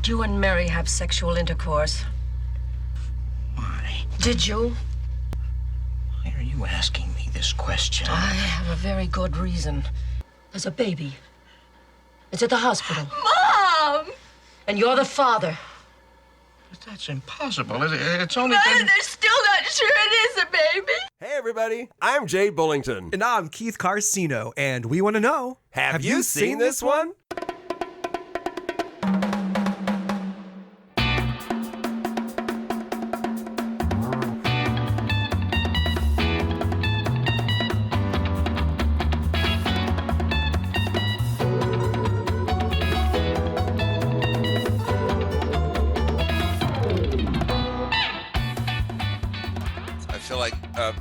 Did you and Mary have sexual intercourse? Why? Did you? Why are you asking me this question? I have a very good reason. There's a baby. It's at the hospital. Mom! And you're the father. But that's impossible. It's only Mother, been... they're still not sure it is a baby. Hey everybody, I'm Jay Bullington. And I'm Keith Carcino, and we want to know, Have you seen this one? I feel like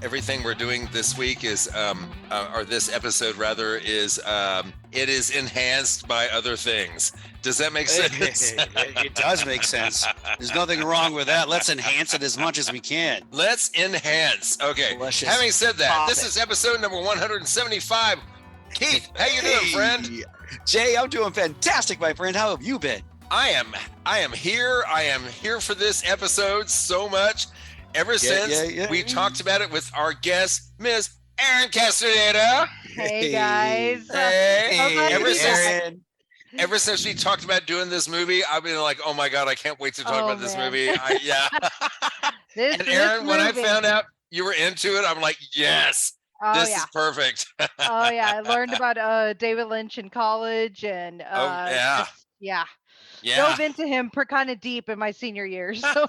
everything we're doing this week is, or this episode rather, is it is enhanced by other things. Does that make sense? It does make sense. There's nothing wrong with that. Let's enhance it as much as we can. Let's enhance. Okay. Let's just Having said that, pop this it. is episode number 175. Keith, how you doing, friend? Jay, I'm doing fantastic, my friend. How have you been? I am here. I am here for this episode so much. Ever since we talked about it with our guest, Miss Erin Casteneda. Hey guys. Hey. Erin. Ever since we talked about doing this movie, I've been like, oh my God, I can't wait to talk about this movie. Yeah. This, And Erin, when I movie. found out you were into it, I'm like, yes, this is perfect. Oh yeah, I learned about David Lynch in college, and dove into him kind of deep in my senior years. So.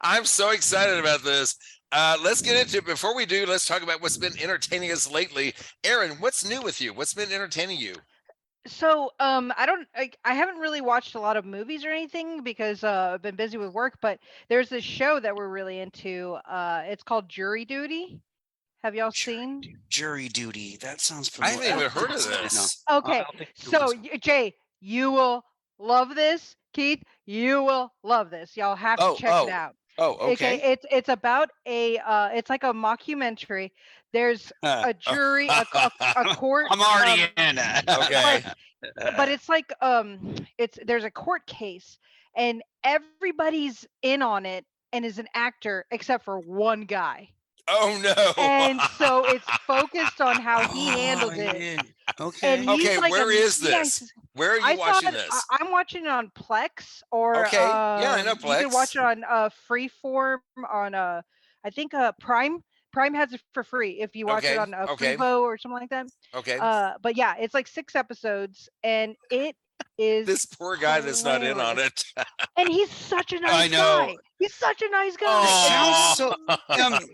I'm so excited about this. Let's get into it. Before we do, let's talk about what's been entertaining us lately. Erin, what's new with you? What's been entertaining you? So I haven't really watched a lot of movies or anything because I've been busy with work, but there's this show that we're really into. It's called Jury Duty. Have y'all seen? Jury Duty. That sounds I familiar. haven't even heard of this. No. Okay, so Jay, you will love this. Keith, you will love this. Y'all have to check it out. Oh, okay. It's about it's like a mockumentary. There's a jury, a court. I'm already in. Okay. But it's like there's a court case, and everybody's in on it and is an actor except for one guy. Oh no. And so it's focused on how he handled it. Yeah. Okay. And he's like where is this? Where are you watching this? I'm watching it on Plex, or Okay. Yeah, I know You can Plex. watch it on Freeform on I think Prime. Prime has it for free if you watch it on Freevo or something like that. Okay. But yeah, it's like 6 episodes, and it is This poor guy that's not in on hilarious. it. And he's such a nice I know. guy. He's such a nice guy. Oh. Sounds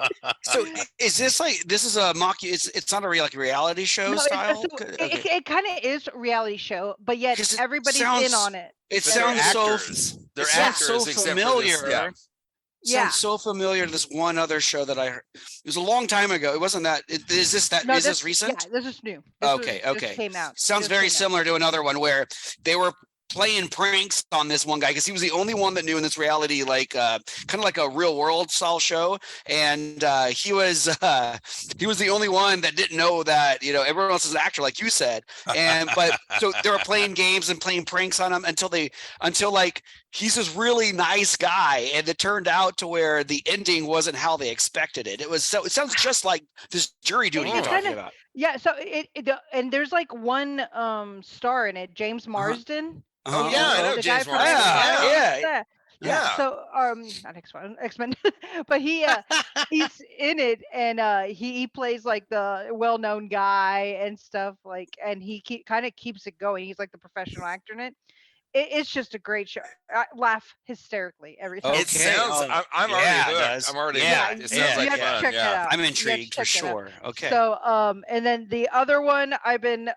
so is this like, this is a it's not a reality show No, style? it kind of is a reality show, but yet 'Cause it everybody's sounds- in on it. It But they're sounds so actors. They're it sounds actors, so except for familiar. this, yeah. Yeah. Sounds so familiar to this one other show that I heard. It was a long time ago. It wasn't that. Is this recent? Yeah, this is new. Okay. This came out. Sounds Just very came out. similar to another one where they were playing pranks on this one guy because he was the only one that knew in this reality, like kind of like a real world style show, and he was the only one that didn't know that everyone else is an actor, like you said, but so they were playing games and playing pranks on him until like he's this really nice guy, and it turned out to where the ending wasn't how they expected it. It sounds just like this Jury Duty you're talking about. Yeah, so and there's like one star in it, James Marsden. Oh yeah, I know the James guy from Marsden. Yeah. So not X-Men, but he's in it, and he plays like the well-known guy and stuff, like, and he kind of keeps it going. He's like the professional actor in it. It's just a great show. I laugh hysterically every time. It sounds. I'm already hooked. I'm already hooked. It sounds like you have to fun. check that out. I'm You have to intrigued for check that out. sure. Okay. So and then the other one I've been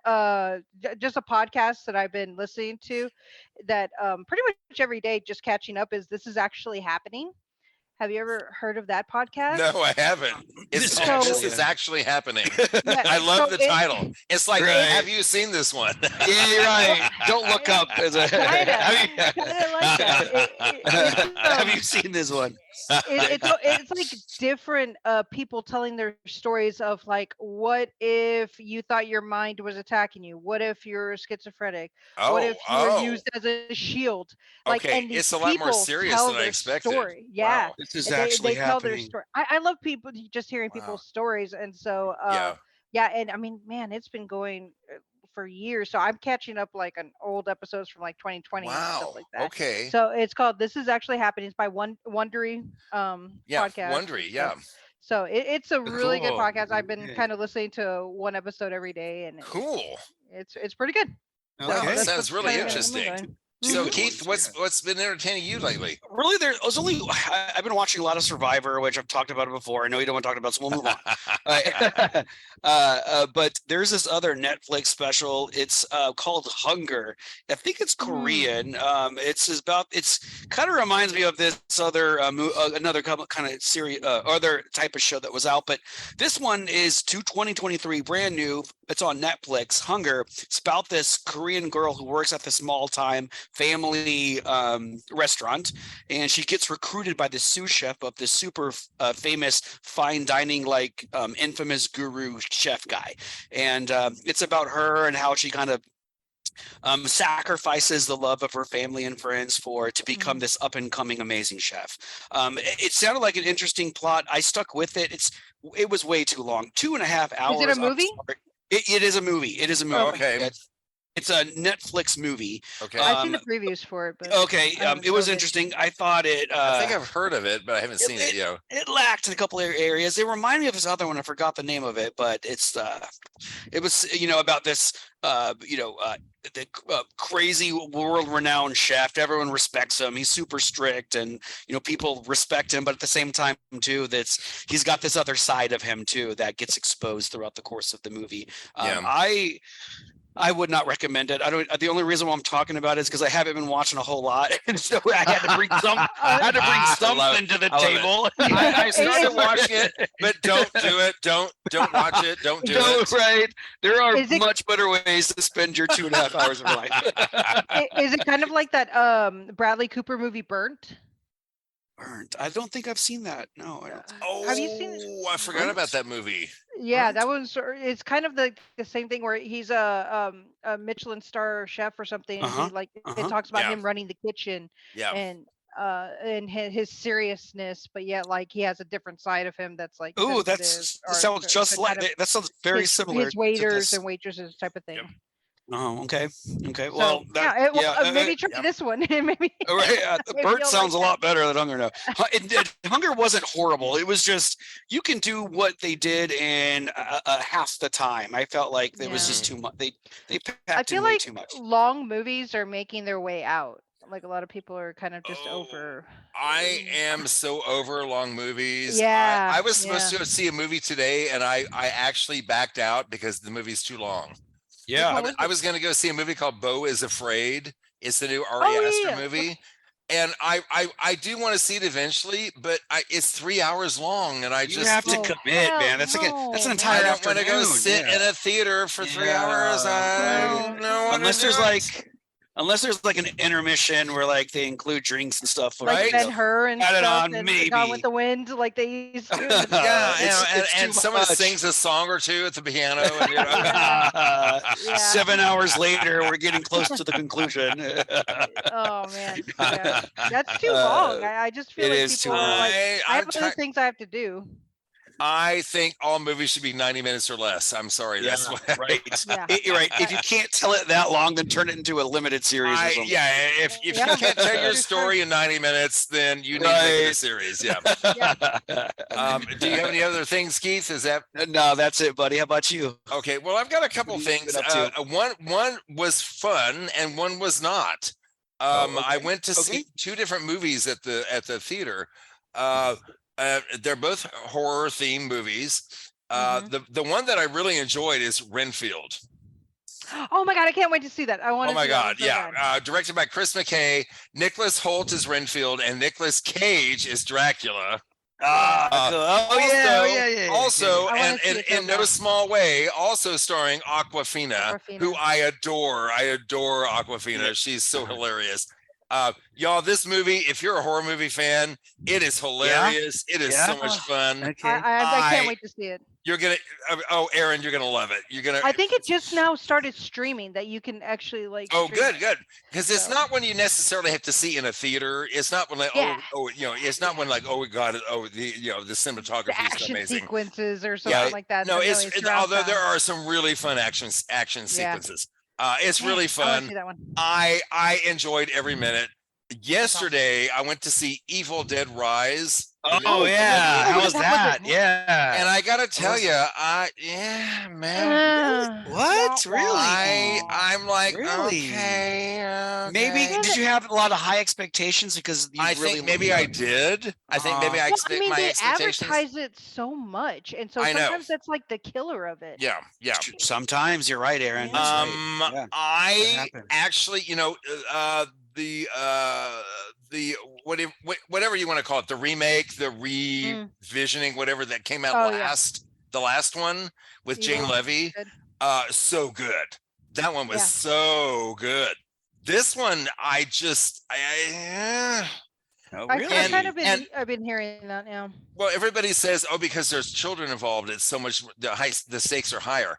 just a podcast that I've been listening to that pretty much every day, just catching up, is This Is Actually Happening. Have you ever heard of that podcast? No, I haven't. It's So- called This Is Actually Happening. Yeah, I love so the title. It's like, Right. have you seen this one? Yeah, you're right. Don't look up as a. Kinda like that. Have you seen this one? it's like different people telling their stories of like, what if you thought your mind was attacking you? What if you're schizophrenic? What if you were used as a shield? Like, Okay, and these it's a lot more people serious tell than I their expected. story. Yeah, Wow. This is they actually tell their happening. story. I love people just hearing Wow. people's stories, and so Yeah. yeah, and I mean, man, it's been going for years. So I'm catching up like on old episodes from like 2020 and stuff Wow. like that. Okay. So it's called "This Is Actually Happening." It's by Wondery Yeah. podcast. Wondery. and Yeah. stuff. So it's a really good Cool. podcast. I've been Okay. kind of listening to one episode every day, and Cool. it's pretty good. So Wow, that that's sounds what's really kinda getting me interesting. going. So Good Keith, ones, what's been entertaining you lately? Really, I've been watching a lot of Survivor, which I've talked about it before. I know you don't want to talk about it, so we'll move on. But there's this other Netflix special. It's called Hunger. I think it's Korean. It's kind of reminds me of this other another kind of series, other type of show that was out. But this one is 2023, brand new. It's on Netflix. Hunger. It's about this Korean girl who works at this small-time family restaurant, and she gets recruited by the sous chef of this super famous fine dining, like infamous guru chef guy. And it's about her and how she kind of sacrifices the love of her family and friends to become this up and coming amazing chef. It sounded like an interesting plot. I stuck with it. It was way too long, 2.5 hours. Is it a movie? It is a movie. It is a movie. Okay. It's a Netflix movie. Okay. I've seen the previews for it, but Okay, I haven't it was started. interesting. I thought it. I think I've heard of it, but I haven't seen it. It lacked in a couple of areas. It reminded me of this other one. I forgot the name of it, but it was about this the crazy world-renowned chef. Everyone respects him. He's super strict, and people respect him. But at the same time, too, he's got this other side of him too that gets exposed throughout the course of the movie. I would not recommend it. The only reason why I'm talking about it is because I haven't been watching a whole lot, and so I had to bring something to the table. I started watching it, but don't do it. Don't watch it. Don't do it. Right. There are much better ways to spend your 2.5 hours of life. Is it kind of like that Bradley Cooper movie Burnt? Burnt. I don't think I've seen that. No, I don't. Oh, Have you seen it? I forgot about that movie. Yeah, that was. It's kind of the same thing where he's a Michelin star chef or something. And it talks about him running the kitchen. Yeah. And his seriousness, but yet like he has a different side of him that's like. Ooh, that sensitive, sounds that sounds very similar. His waiters to and waitresses type of thing. Yep. Oh, okay. So, Well, maybe try this one. Maybe. Right, maybe Burt you'll sounds like a lot better than Hunger now. Hunger wasn't horrible. It was just you can do what they did in half the time. I felt like it was just too much. They packed in way too much. Long movies are making their way out. Like a lot of people are kind of just over. I am so over long movies. Yeah, I was supposed to see a movie today, and I actually backed out because the movie's too long. Yeah, I was going to go see a movie called Beau is Afraid. It's the new Ari Aster movie. And I do want to see it eventually, but it's 3 hours long, and you have to commit, man. That's an entire I don't afternoon. want to go sit in a theater for 3 hours. I don't know. Unless there's like an intermission where like they include drinks and stuff, like right? Ben-Hur and Add it stuff, on, and maybe. Gone with the Wind, like they used to. And someone sings a song or two at the piano. And, 7 hours later, we're getting close to the conclusion. Oh man, yeah. That's too long. I just feel like people are like, I have other things I have to do. I think all movies should be 90 minutes or less. I'm sorry. Yeah, that's what right. You're right. If you can't tell it that long, then turn it into a limited series or something. Yeah, if you can't tell your story in 90 minutes, then you need to make it a series. Yeah. Do you have any other things, Keith? Is that no? That's it, buddy. How about you? Okay. Well, I've got a couple things. One was fun and one was not. I went to see two different movies at the theater. They're both horror themed movies. The one that I really enjoyed is Renfield. Oh my god, I can't wait to see that. I want to. Oh my god, yeah. Directed by Chris McKay. Nicholas Hoult is Renfield, and Nicolas Cage is Dracula. Also, and in no small way, also starring Awkwafina, who I adore. I adore Awkwafina. She's so hilarious. Y'all, this movie, if you're a horror movie fan, it is hilarious. It is so much fun. Okay. I can't wait to see it. You're gonna, Erin, you're gonna love it. You're gonna. I think it just now started streaming that you can actually like. Oh, stream good. Because it's not when you necessarily have to see in a theater. It's not when like, it's not when like, oh, we got it. Oh, the cinematography The is action amazing. sequences or something like that. No, but it's although around there time. are some really fun action sequences. It's really I wanna fun. see that one. I enjoyed every minute. Yesterday, I went to see Evil Dead Rise. Oh yeah, how was that? And Yeah. I gotta tell you, man. What? Really? I'm like, Really? okay. Maybe did you have a lot of high expectations because you I really think maybe I did. I think maybe I Well, I mean, my they expectations. advertise it so much, and so I know. sometimes that's like the killer of it. Yeah. Sometimes you're right, Aaron. That's right. Yeah. I happens. actually, whatever you want to call it, the remake, the revisioning, whatever that came out the last one with Jane Levy, so good. That one was so good. This one, Oh, really? I've been hearing that now. Well, everybody says, oh, because there's children involved, it's so much, the stakes are higher.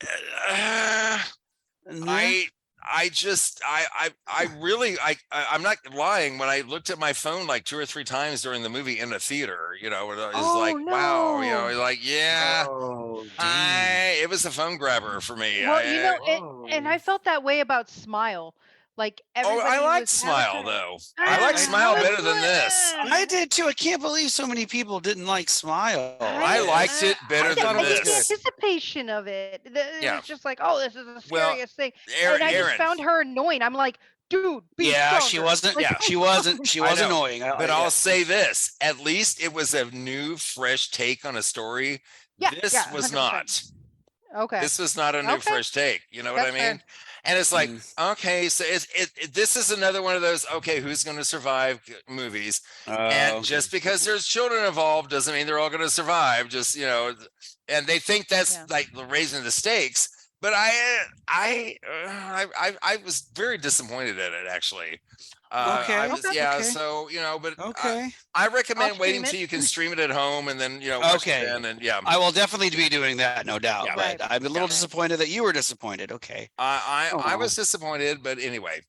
I'm not lying. When I looked at my phone like 2 or 3 times during the movie in the theater, it was like, wow, like, it was a phone grabber for me. Well, and I felt that way about Smile. Like everybody I liked was Smile though. I like Smile better than this. I did too. I can't believe so many people didn't like Smile. I liked it better than I think the this. anticipation of it. It was just like, oh, this is the scariest thing. Aaron, And I just found her annoying. I'm like, dude, be stronger. She wasn't. Like, She was annoying. But I'll say this: at least it was a new, fresh take on a story. This was 100%. not. Okay. This was not a new, fresh take. You know what I mean? Fair. And it's like, okay, so this is another one of those, okay, who's going to survive movies? And just because there's children involved doesn't mean they're all going to survive. Just, and they think that's like raising the stakes. But I was very disappointed in it, actually. So but I recommend waiting till you can stream it at home and then watch it then, and I will definitely be doing that, no doubt. But I'm a little disappointed that you were disappointed. Okay, I was disappointed, but anyway.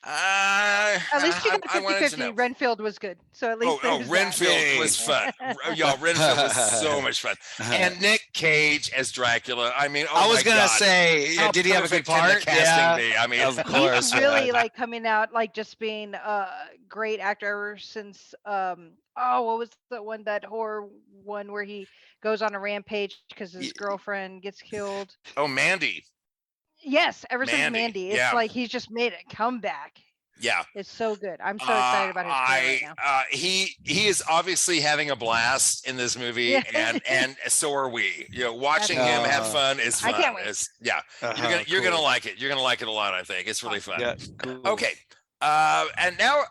At least you got 50-50. Renfield was good, so at least. Renfield was fun. Y'all, Renfield was so much fun, and Nick Cage as Dracula. I mean, I was gonna say, did he have a good part? Be? I mean, of course, he's really like coming out like just being a great actor ever since. What was that horror one where he goes on a rampage because his girlfriend gets killed? Oh, Mandy. Yes, ever since Mandy, it's like he's just made a comeback. Yeah, it's so good. I'm so excited about his career right now. He is obviously having a blast in this movie, and so are we. Watching him have fun is fun. I can't wait. You're gonna like it. You're gonna like it a lot. I think it's really fun. Yeah, cool. Okay, and now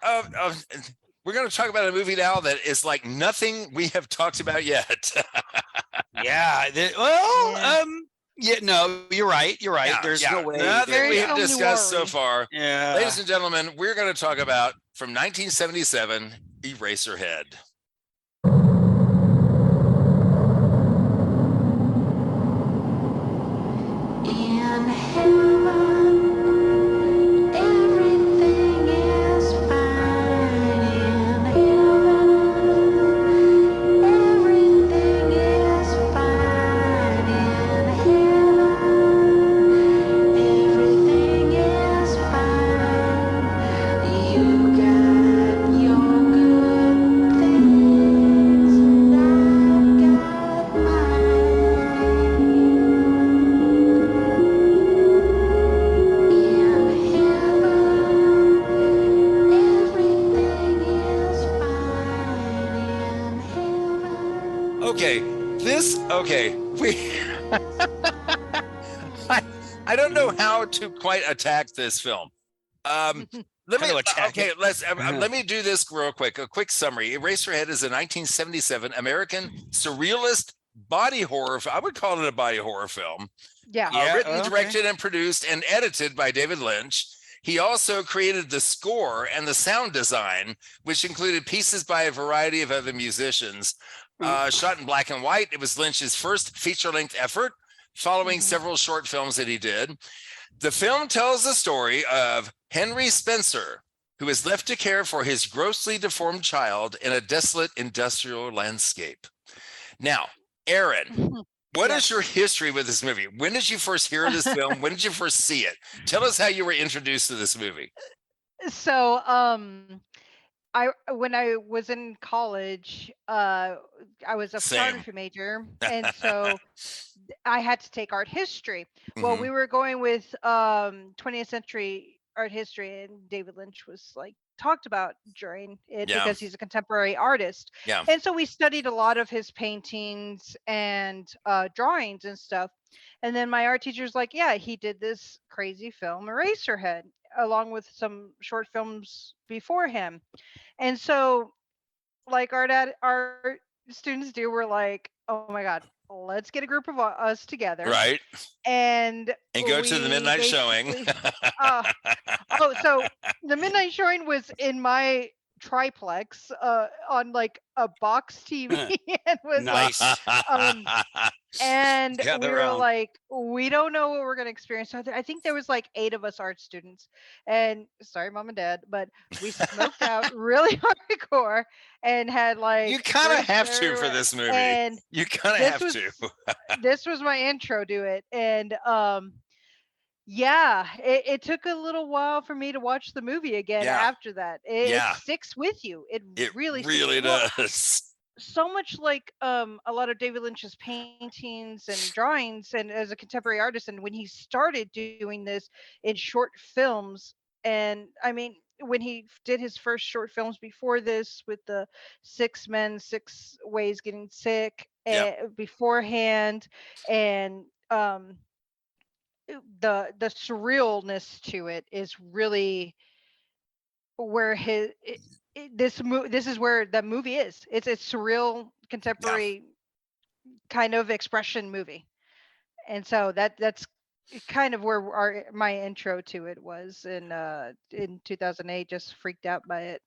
we're going to talk about a movie now that is like nothing we have talked about yet. No, you're right. There's no way. Nothing we have discussed so far. Yeah. Ladies and gentlemen, we're going to talk about from 1977, Eraserhead. In heaven, everything is fine. In heaven, everything is fine. In heaven, everything is fine. You got your good things, and I've got I don't know how to quite attack this film. Let me do this real quick. A quick summary. Eraserhead is a 1977 American surrealist body horror. I would call it a body horror film. Yeah. Written, directed, and produced and edited by David Lynch. He also created the score and the sound design, which included pieces by a variety of other musicians. Shot in black and white, it was Lynch's first feature-length effort, following several short films that he did. The film tells the story of Henry Spencer, who is left to care for his grossly deformed child in a desolate industrial landscape. Now, Erin, what is your history with this movie? When did you first hear of this film? When did you first see it? Tell us how you were introduced to this movie. So, when I was in college, I was a Same. photography major, and so I had to take art history. Well, Mhm. we were going with 20th century art history, and David Lynch was like talked about during it Yeah. because he's a contemporary artist. Yeah. And so we studied a lot of his paintings and drawings and stuff. And then my art teacher's like, yeah, he did this crazy film, Eraserhead, along with some short films before him. And so, like art students do, we're like, oh my God, let's get a group of us together. Right. And Go to the midnight showing. So the midnight showing was in my triplex on like a box TV and was Nice. and Gather we were around. like, we don't know what we're going to experience. So I think there was like 8 of us art students, and sorry, mom and dad, but we smoked out really hardcore and had like You kind of drinks have to for everywhere. this movie. And You kind of this have was to. this was my intro to it, and yeah, it took a little while for me to watch the movie again Yeah. after that. It Yeah. sticks with you. It really really well, does. so much like a lot of David Lynch's paintings and drawings, and as a contemporary artist, and when he started doing this in short films, and I mean when he did his first short films before this with the 6 Men, 6 Ways Getting Sick beforehand, and the surrealness to it is really where this is where the movie is. It's a surreal contemporary kind of expression movie, and so that's kind of where my intro to it was in 2008. Just freaked out by it.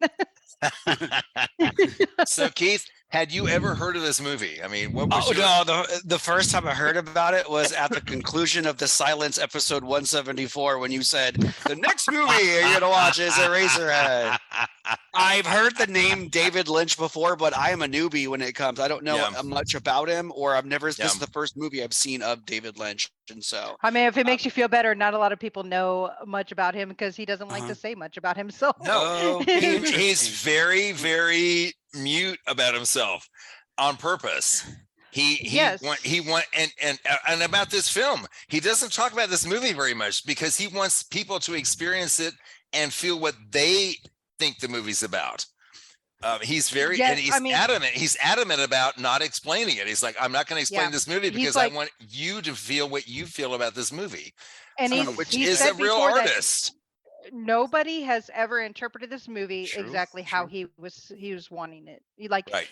So, Keith, had you ever heard of this movie? I mean, what was Oh your... no, the first time I heard about it was at the conclusion of the Silence episode 174 when you said the next movie you're gonna watch is Eraserhead. I've heard the name David Lynch before, but I am a newbie when it comes. I don't know much about him, or I've never. This is the first movie I've seen of David Lynch, and so I mean, if it makes you feel better, not a lot of people know much about him because he doesn't like to say much about himself. No, he's very, very mute about himself on purpose. He and about this film, he doesn't talk about this movie very much because he wants people to experience it and feel what they think the movie's about. He's very adamant. He's adamant about not explaining it. He's like, I'm not going to explain this movie because I want you to feel what you feel about this movie. And which is a real artist. Nobody has ever interpreted this movie exactly how he was wanting it.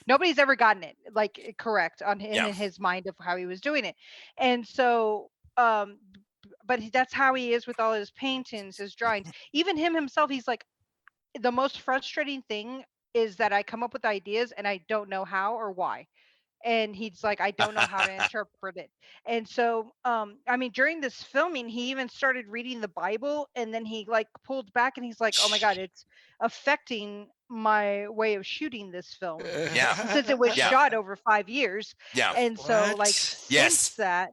Nobody's ever gotten it like correct in his mind of how he was doing it. And so but that's how he is with all his paintings, his drawings. Even him himself, he's like, the most frustrating thing is that I come up with ideas and I don't know how or why. And he's like, I don't know how to interpret it. And so I mean, during this filming, he even started reading the Bible, and then he like pulled back and he's like, oh my God, it's affecting my way of shooting this film. Since it was shot over 5 years. And so like since that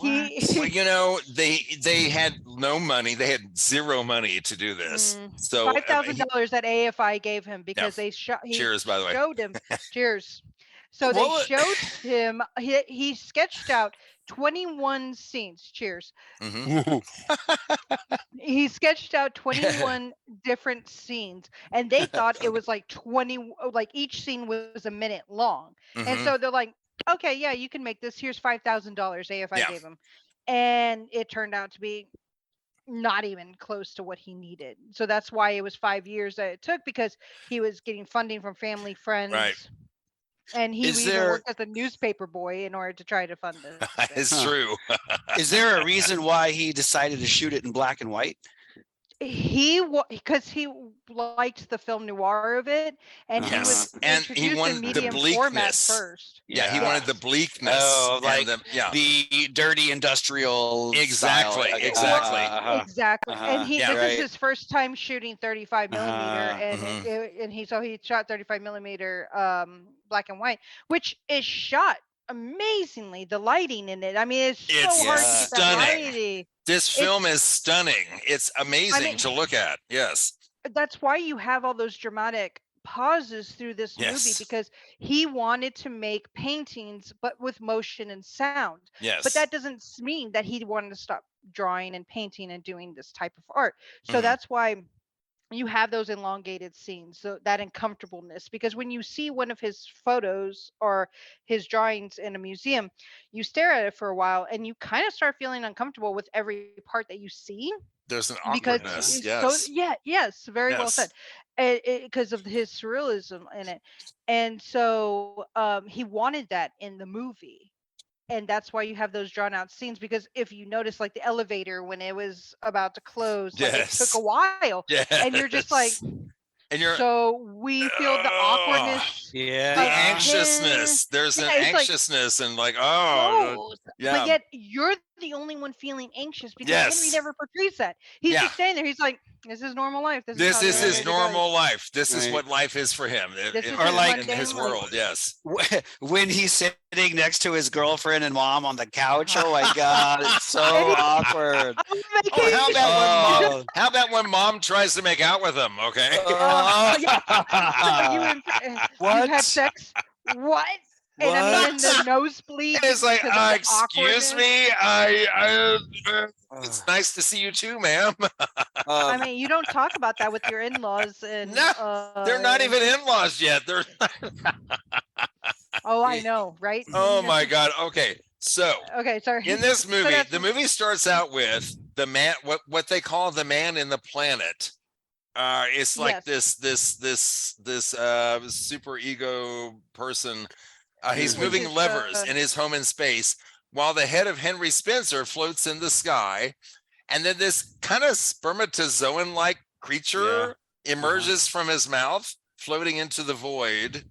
well, you know, they had no money. They had zero money to do this. So $5,000 that AFI gave him because they cheers, by the way. Showed him cheers. So they showed him, he sketched out 21 scenes. Cheers. He sketched out 21 different scenes, and they thought it was like 20, like each scene was a minute long. And so they're like, okay, yeah, you can make this. Here's $5,000 AFI gave him. And it turned out to be not even close to what he needed. So that's why it was 5 years that it took, because he was getting funding from family, friends. Right. And he even worked as a newspaper boy in order to try to fund this. It's true. Is there a reason why he decided to shoot it in black and white? because he liked the film noir of it, and he was Yes, and he introduced in wanted the medium format bleakness. first. Yeah, he wanted the bleakness. Oh, and like yeah, the dirty industrial exactly, style. exactly. Exactly, and Yeah. this right. is his first time shooting 35 millimeter, and mhm. and he shot 35 millimeter black and white, which is shot amazingly. The lighting in it, I mean, it's so It's hard to get that stunning. lighting. This film is stunning. It's amazing mean, to look at. Yes. That's why you have all those dramatic pauses through this movie, Yes. because he wanted to make paintings but with motion and sound. But Yes. that doesn't mean that he wanted to stop drawing and painting and doing this type of art. So Mhm. that's why you have those elongated scenes, so that uncomfortableness, because when you see one of his photos or his drawings in a museum, you stare at it for a while and you kind of start feeling uncomfortable with every part that you see, There's an because awkwardness. it's so, Yes. yeah, yes, very well said, Yes. because of his surrealism in it. And so he wanted that in the movie, and that's why you have those drawn out scenes, because if you notice, like the elevator when it was about to close, like it took Yes. a while, and you're just like, Yes. And you're so we feel the awkwardness Yeah. the of anxiousness. There's an yeah, it's like, anxiousness and like, oh, but yeah. yet you're the only one feeling anxious, because Henry Yes. never portrays that. He's Yeah. just standing there. He's like, this is normal life. This is This how the is his elevator normal goes. life. This is Right. what life is for him This is Or his like in mundane his life. world. Yes. when he's sitting next to his girlfriend and mom on the couch. Oh my God, it's so awkward. On Oh, vacation. how about when mom tries to make out with him? Okay. Yeah. So you you What? had sex? What? And I mean, in the nosebleed. It's like, because of the excuse awkwardness. me, it's nice to see you too, ma'am. I mean, you don't talk about that with your in-laws, and No, they're not even in-laws yet. They're oh, I know, right? oh my God. Okay, so Okay, sorry. in this So movie, that's- the movie starts out with the man, what they call the man in the planet. It's like Yes. this super ego person. He's Which moving is, levers in his home in space, while the head of Henry Spencer floats in the sky, and then this kind of spermatozoan-like creature emerges from his mouth, floating into the void.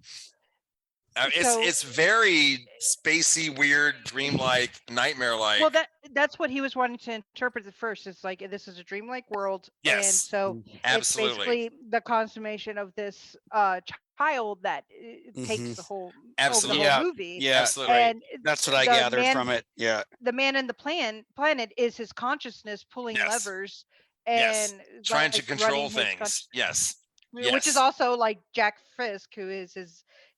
So- It's very spacey, weird, dreamlike, nightmare-like. Well, that's what he was wanting to interpret at first. It's like, this is a dreamlike world, and Yes, so absolutely. it's basically the consummation of this child that takes the whole Absolutely. over the Yeah. whole movie. Yeah, Absolutely. And that's what I the gathered man- from it. Yeah. the man in the planet is his consciousness pulling Yes. levers Yes. and Trying to like, control running his things. Yes. which is Yes. also like Jack Fisk, who is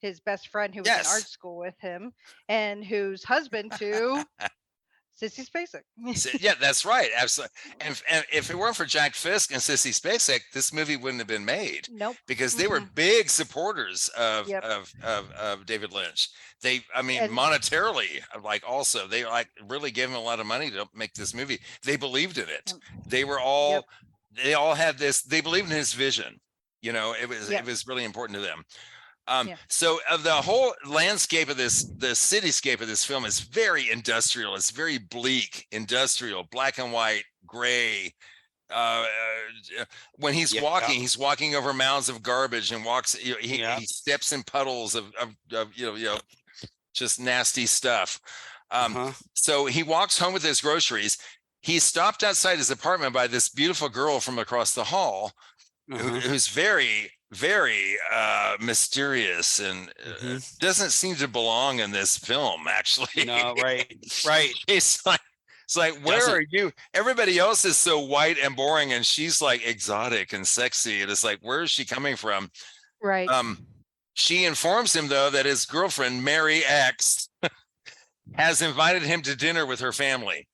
his best friend, who was Yes. in art school with him, and who's husband to Sissy Spacek. Yeah, that's right. Absolutely. And if it weren't for Jack Fisk and Sissy Spacek, this movie wouldn't have been made, Nope. because they were big supporters of Yep. of David Lynch. I mean, And- monetarily, like also they like really gave him a lot of money to make this movie. They believed in it. They were all they all had this. They believed in his vision. You know, it was really important to them. So of the whole landscape of the cityscape of this film is very industrial. It's very bleak, industrial, black and white, gray. When he's walking over mounds of garbage and walks, he steps in puddles of just nasty stuff. So he walks home with his groceries. He's stopped outside his apartment by this beautiful girl from across the hall, who's very, very mysterious and doesn't seem to belong in this film, actually. No, right. It's like, where are you? Everybody else is so white and boring, and she's like exotic and sexy. And it's like, where is she coming from? Right. She informs him, though, that his girlfriend, Mary X, has invited him to dinner with her family.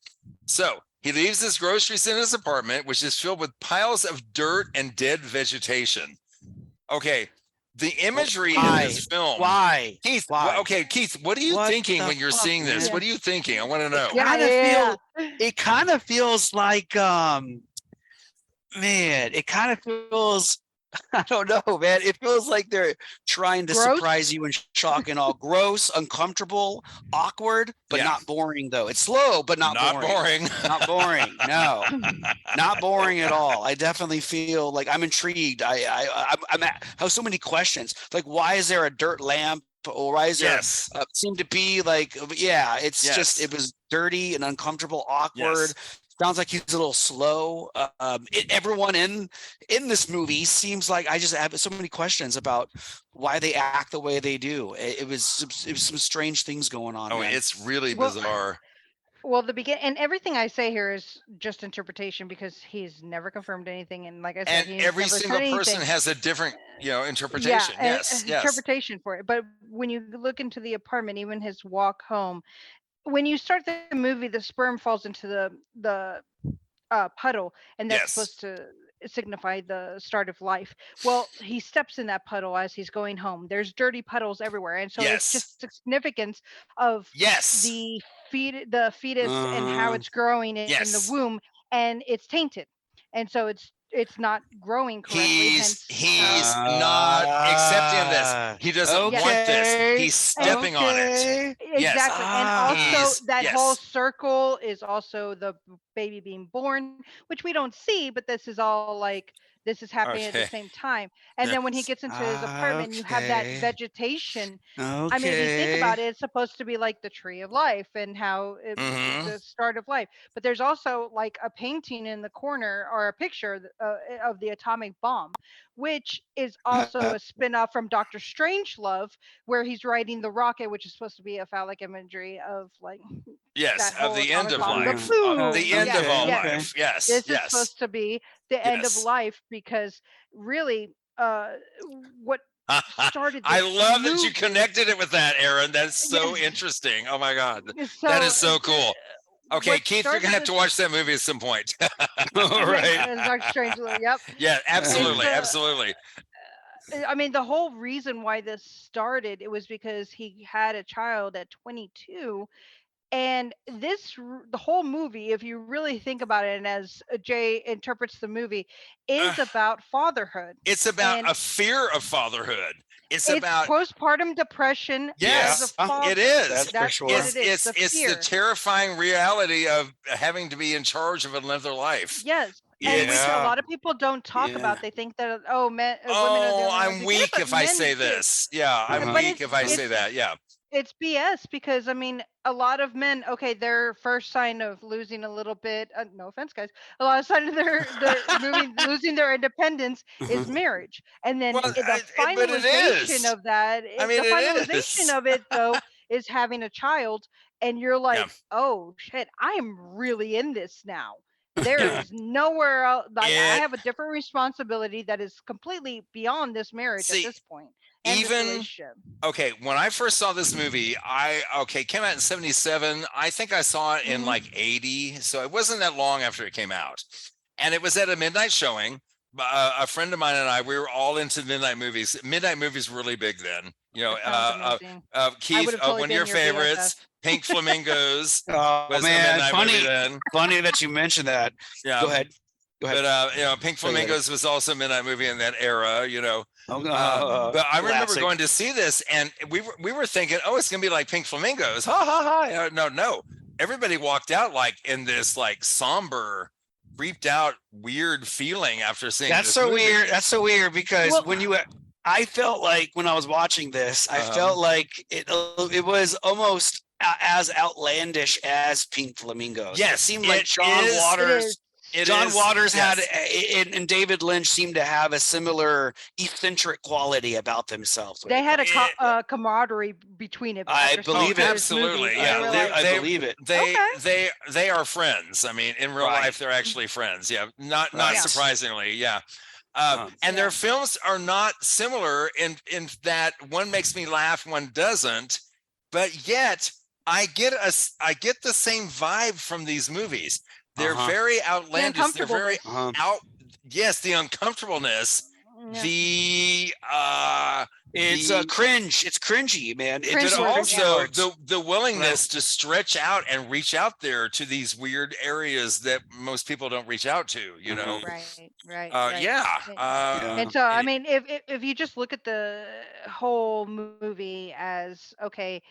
So he leaves his groceries in his apartment, which is filled with piles of dirt and dead vegetation. Okay, the imagery in this film. Why? Keith, Why? okay, Keith, what are you thinking when you're seeing this? man? What are you thinking? I want to know. It kind of feels like it kind of feels I don't know, man. It feels like they're trying to Gross? surprise you and shock and all. Gross, uncomfortable, awkward, but Yeah. not boring though. It's slow, but not boring. Not boring. No, not boring at all. I definitely feel like I'm intrigued. I have so many questions. Like, why is there a dirt lamp? Or why is there seem to be like, yeah, it's just, it was dirty and uncomfortable, awkward. Sounds like he's a little slow. Everyone in this movie seems like, I just have so many questions about why they act the way they do. It was some strange things going on. Oh, man. it's really bizarre. Well, and everything I say here is just interpretation because he's never confirmed anything, and like I said, And every single person has a different, interpretation. interpretation for it. But when you look into the apartment, even his walk home, when you start the movie, the sperm falls into the puddle, and that's supposed to signify the start of life. Well, he steps in that puddle as he's going home. There's dirty puddles everywhere, and so it's just the significance of the fetus and how it's growing in the womb, and it's tainted, and so it's not growing correctly. He's not accepting this. He doesn't want this. He's stepping on it. Exactly. And also that whole circle is also the baby being born, which we don't see, but this is all like, this is happening at the same time. And then when he gets into his apartment, you have that vegetation. I mean, if you think about it, it's supposed to be like the tree of life and how it's the start of life. But there's also like a painting in the corner or a picture of the atomic bomb, which is also a spin-off from Dr. Strangelove, where he's riding the rocket, which is supposed to be a phallic imagery of like of the end of life. The end of all life. Yes. This is supposed to be the end of life, because really what started I love that you connected it with that, Erin. That's so interesting. Oh my God. That is so cool. Okay, Keith, you're gonna have to watch that movie at some point. All right. Dr. Strangelove, yep. Yeah, absolutely, absolutely. I mean, the whole reason why this started, it was because he had a child at 22. And the whole movie, if you really think about it, and as Jay interprets the movie, is about fatherhood. It's about a fear of fatherhood. It's about postpartum depression. Yes, it is. That's for sure. It's the terrifying reality of having to be in charge of another life. Yes. And which a lot of people don't talk about. They think that, women are the only I'm weak if I say this. Yeah, I'm weak if I say that. Yeah. It's BS, because I mean, a lot of men, their first sign of losing a little bit, no offense guys, a lot of sign of their losing their independence is marriage. And then the finalization of that, the finalization of it though is having a child, and you're like, oh shit, I am really in this now. There is nowhere else. Like, I have a different responsibility that is completely beyond this marriage at this point. When I first saw this movie, came out in 77. I think I saw it in like 80. So it wasn't that long after it came out. And it was at a midnight showing. A friend of mine and I, we were all into midnight movies. Midnight movies were really big then. Keith, one of your favorites, Pink Flamingos. Was funny that you mentioned that. Yeah. Go ahead. But Pink Flamingos was also a midnight movie in that era. But I remember going to see this, and we were thinking, it's gonna be like Pink Flamingos. Ha ha ha! No. Everybody walked out like in this like somber, creeped out, weird feeling after seeing. That's so movie. weird. That's so weird because I felt like when I was watching this, I felt like it was almost as outlandish as Pink Flamingos. Yes, it seemed like John Waters. John Waters had, and David Lynch seemed to have a similar eccentric quality about themselves. They had a camaraderie between it. I believe it. Absolutely, I believe it. They are friends. I mean, in real life, they're actually friends. Yeah, not surprisingly. Yeah. And their films are not similar in that one makes me laugh, one doesn't. But yet, I get the same vibe from these movies. They're very outlandish. They're very the uncomfortableness, the It's cringe. It's cringy, man. Cringe It's But word, also the willingness to stretch out and reach out there to these weird areas that most people don't reach out to, you know? Right. Yeah. And so, I mean, if you just look at the whole movie as, okay,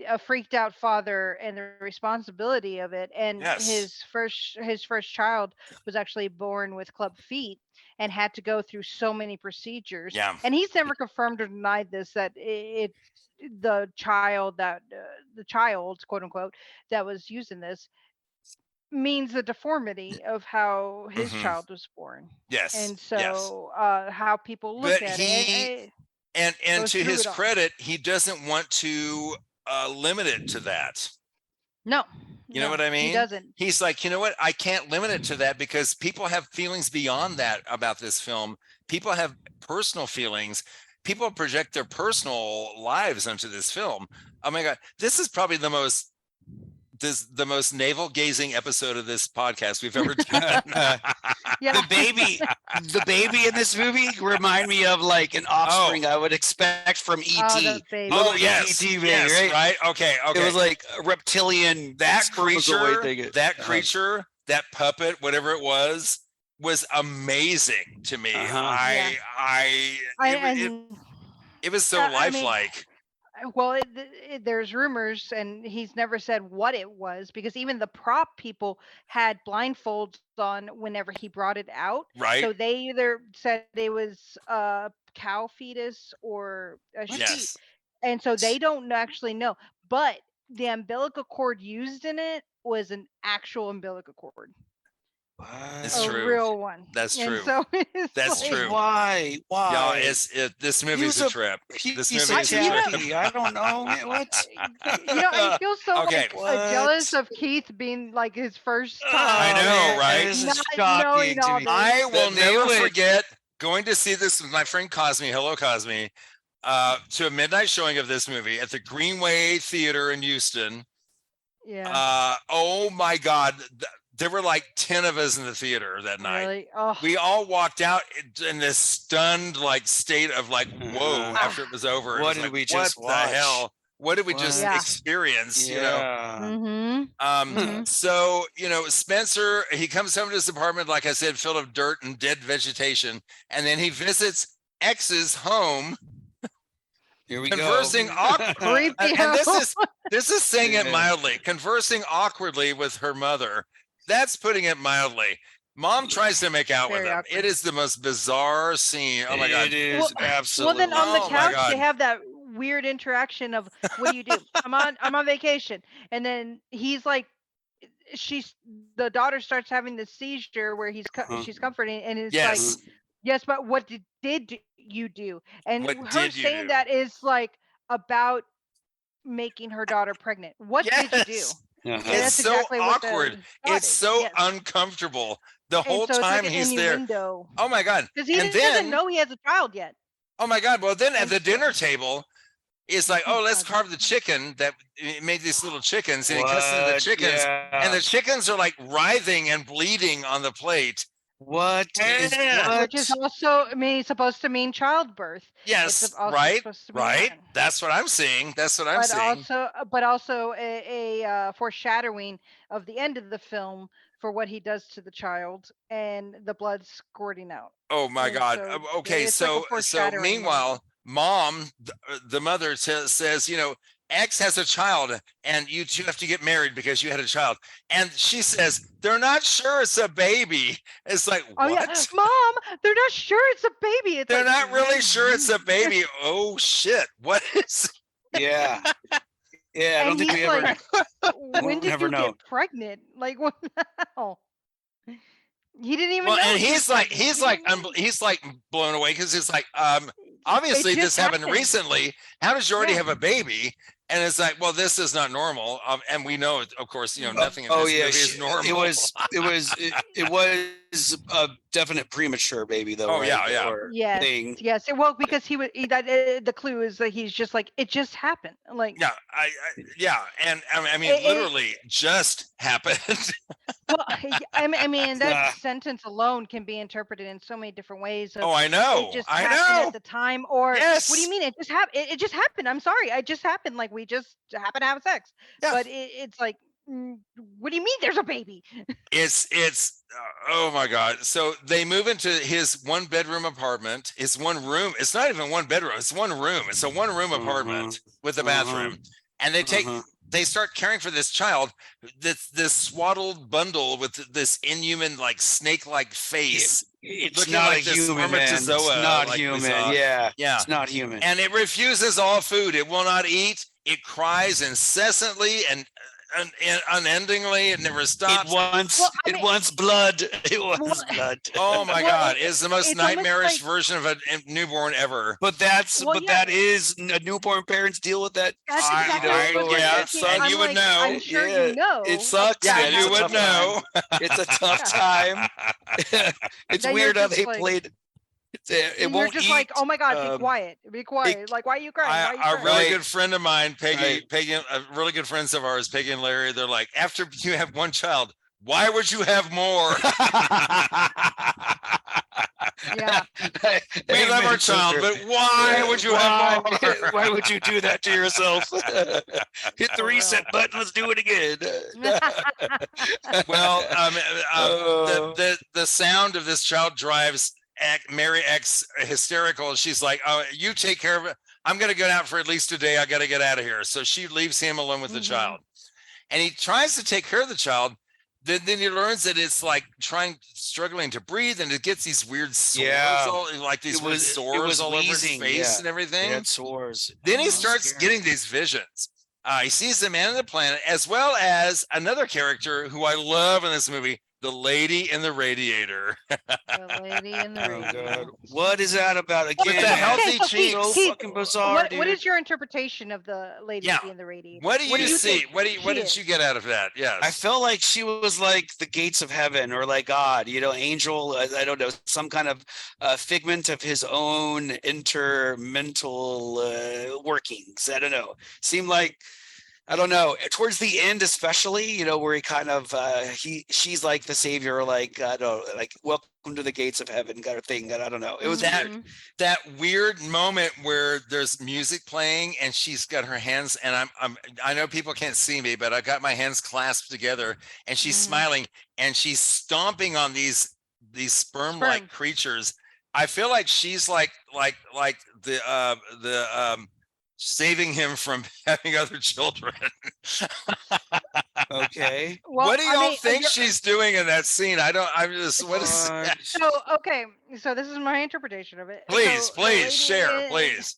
a freaked out father and the responsibility of it, and Yes. his first child was actually born with club feet and had to go through so many procedures, Yeah. and he's never confirmed or denied this, that the child that the child, quote unquote, that was using this means the deformity of how his Mhm. child was born. Yes. And Yes. so how people look But at he- it, And goes to through his it all. credit, he doesn't want to limit it to that. No, You know what I mean? He doesn't. He's like, you know what? I can't limit it to that because people have feelings beyond that about this film. People have personal feelings. People project their personal lives onto this film. Oh my God. This is probably the most navel gazing episode of this podcast we've ever done. Yeah. The baby in this movie remind me of like an offspring I would expect from E.T. the baby. Oh, Little yes. E.T. baby, Yes, right? Okay. It was like a reptilian that spermatozoid creature, thing. that creature, that puppet, whatever it was amazing to me. Uh-huh. It was so I mean, lifelike. well, there's rumors, and he's never said what it was, because even the prop people had blindfolds on whenever he brought it out. Right. So they either said it was a cow fetus or a sheep. Yes. And so they don't actually know. But the umbilical cord used in it was an actual umbilical cord. It's a true. real one. That's And true. so it's That's like, true. Why? Yeah, this movie's a trip. This movie is a trip. I don't know. What? I feel so Okay. jealous of Keith being like his first time. I know, right? This is Not shocking knowing to all me. this. I will They never would- forget going to see this with my friend Cosme. Hello, Cosme. To a midnight showing of this movie at the Greenway Theater in Houston. Yeah. Oh my God. There were like 10 of us in the theater that night. Really? Oh. We all walked out in this stunned like state of like, whoa, after it was over. It What was did like, we just what watch? the hell? What did we just Yeah. experience? You know? Mm-hmm. So, Spencer, he comes home to his apartment, like I said, filled of dirt and dead vegetation. And then he visits X's home, Here we conversing go. Creepy. and this is saying it mildly, conversing awkwardly with her mother. That's putting it mildly. Mom tries to make out with Very him. awkward. It is the most bizarre scene. Oh my God. It is absolutely. Well, then on the Oh my couch God. they have that weird interaction of, what do you do? I'm on vacation, and then he's like, the daughter starts having the seizure where she's comforting, and it's Yes. like, yes, but what did you do? And What her did you saying do? that is like about making her daughter pregnant. What did you do? Yes. And It's that's so exactly what the awkward. thought It's is. so Yes. uncomfortable the And whole so it's time like an he's there. innuendo. Oh my God. Because he And doesn't then, know he has a child yet. oh my God. Well, then at And the so- dinner table, it's like, Oh, oh, let's God. carve the chicken that made these little chickens. And he cuts into the What? chickens. Yeah. And the chickens are like writhing and bleeding on the plate. What is Yeah. Which is also supposed to mean childbirth. Yes, It's also right, supposed to be right. that. That's what I'm seeing. That's what I'm seeing. But also a foreshadowing of the end of the film for what he does to the child and the blood squirting out. Oh my And God. so Okay, it's like a so foreshadowing meanwhile, Mom, the mother says, X has a child, and you two have to get married because you had a child. And she says, they're not sure it's a baby. It's like, Oh what? yeah, Mom, they're not sure it's a baby. It's They're like, not really sure it's a baby. Oh shit. What is Yeah. Yeah, I don't and think he's we ever. like, when did never you know. get pregnant? Like, what the hell? He didn't even well, know. and she was he's like pregnant. he's like blown away because it's like obviously just this happened happened. recently. How did you already Yeah. have a baby? And it's like, well, this is not normal. And we know, of course, nothing in this movie is normal. It was definite premature baby though. Oh, right? yeah. Or Yes, thing. yes. Well, because the clue is that he's just like, it just happened. Like, Yeah, and I mean, It- it- literally just happened. well, I mean, that Ah. sentence alone can be interpreted in so many different ways. Of Oh, I know. it just I happened know. at the time, or Yes. what do you mean? It just happened. It just happened. I'm sorry. It just happened. Like we just happened to have sex. Yeah. But it's like, what do you mean? There's a baby? It's oh my God. So they move into his 1-bedroom apartment. It's one room. It's not even 1 bedroom. It's 1 room. It's a 1-room apartment with a bathroom. And they start caring for this child, this swaddled bundle with this inhuman, like snake-like face. It's looking not like a this human, man. It's spermatozoa, not like we human. saw. Yeah. Yeah. It's not human. And it refuses all food. It will not eat. It cries incessantly and unendingly. It never stops. It wants blood. It wants blood. Oh my God! It's the most it's almost nightmarish like- version of a newborn ever. But that's Well, yeah. that is newborn parents deal with that. That's I- exactly I- what I was gonna yeah, say. and I'm you would like, know. I'm sure Yeah, you know. it sucks. Yeah, man. It's you a would tough know. time. It's a tough time. It's That you're weird how just they like- played. It And won't you're just eat. like, oh my God, be um, quiet, be quiet. Like, why are you crying? Why are you A crying? really Right. good friend of mine, Right. Peggy, really good friends of ours, Peggy and Larry. They're like, after you have 1 child, why would you have more? Yeah. We love our child, but why would you have more? Why would you do that to yourself? Hit the For reset real. button. Let's do it again. Well, Oh. the sound of this child drives Mary X hysterical. She's like, "Oh, you take care of it. I'm going to go out for at least a day. I got to get out of here." So she leaves him alone with the child, and he tries to take care of the child. Then he learns that it's like struggling to breathe, and it gets these weird sores, Yeah. like these weird It sores was all over his wheezing, face yeah. and everything. It had sores. Then he Oh, starts scary. getting these visions. He sees the man on the planet, as well as another character who I love in this movie, the lady in the radiator. The lady in the Oh radio. God! What is that about With again? the healthy so cheeks. So Keith, fucking bizarre, what dude. is your interpretation of the lady Yeah. in the radio? What do you see? think What she did is? you get out of that? Yes. I felt like she was like the gates of heaven, or like God, angel. I don't know, some kind of figment of his own intermental workings. I don't know. Seemed like, I don't know. Towards the end, especially, where he kind of she's like the savior, like I don't know, like welcome to the gates of heaven kind of thing. I don't know. It was that weird. that weird moment where there's music playing and she's got her hands, and I know people can't see me, but I've got my hands clasped together, and she's smiling and she's stomping on these sperm-like creatures. I feel like she's like the saving him from having other children. Okay. Well, What do I y'all mean, think you're- she's doing in that scene? What is that? So okay, so this is my interpretation of it. Please, So the please lady share, in- please.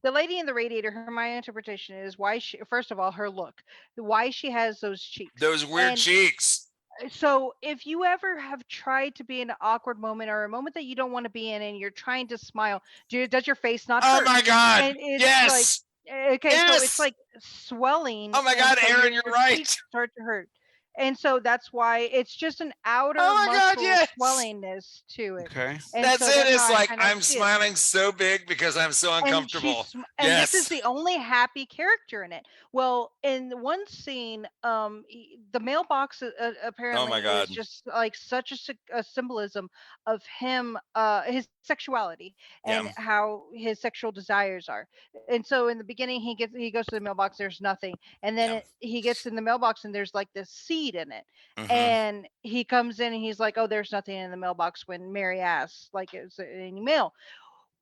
The lady in the radiator. My interpretation is why she. First of all, her look, why she has those cheeks. Those weird And cheeks. So if you ever have tried to be in an awkward moment or a moment that you don't want to be in, and you're trying to smile, does your face not Oh hurt? my God. And it's Yes. okay, so Yes. it's like swelling. Oh my and God, so Erin, you're your right. cheeks start to hurt. And so that's why it's just an outer Oh my God, muscle yes. swellingness to it. Okay. And That's so it. It's how I like kind of I'm see it. smiling so big because I'm so And uncomfortable. and Yes. this is the only happy character in it. Well, in the one scene, the mailbox apparently God. is just like such a symbolism of him, his sexuality and Yeah. how his sexual desires are. And so in the beginning, he goes to the mailbox. There's nothing, and then Yeah. he gets in the mailbox, and there's like this seed in it. Mhm. And he comes in and he's like, "Oh, there's nothing in the mailbox." When Mary asks, like, "Is there any mail?"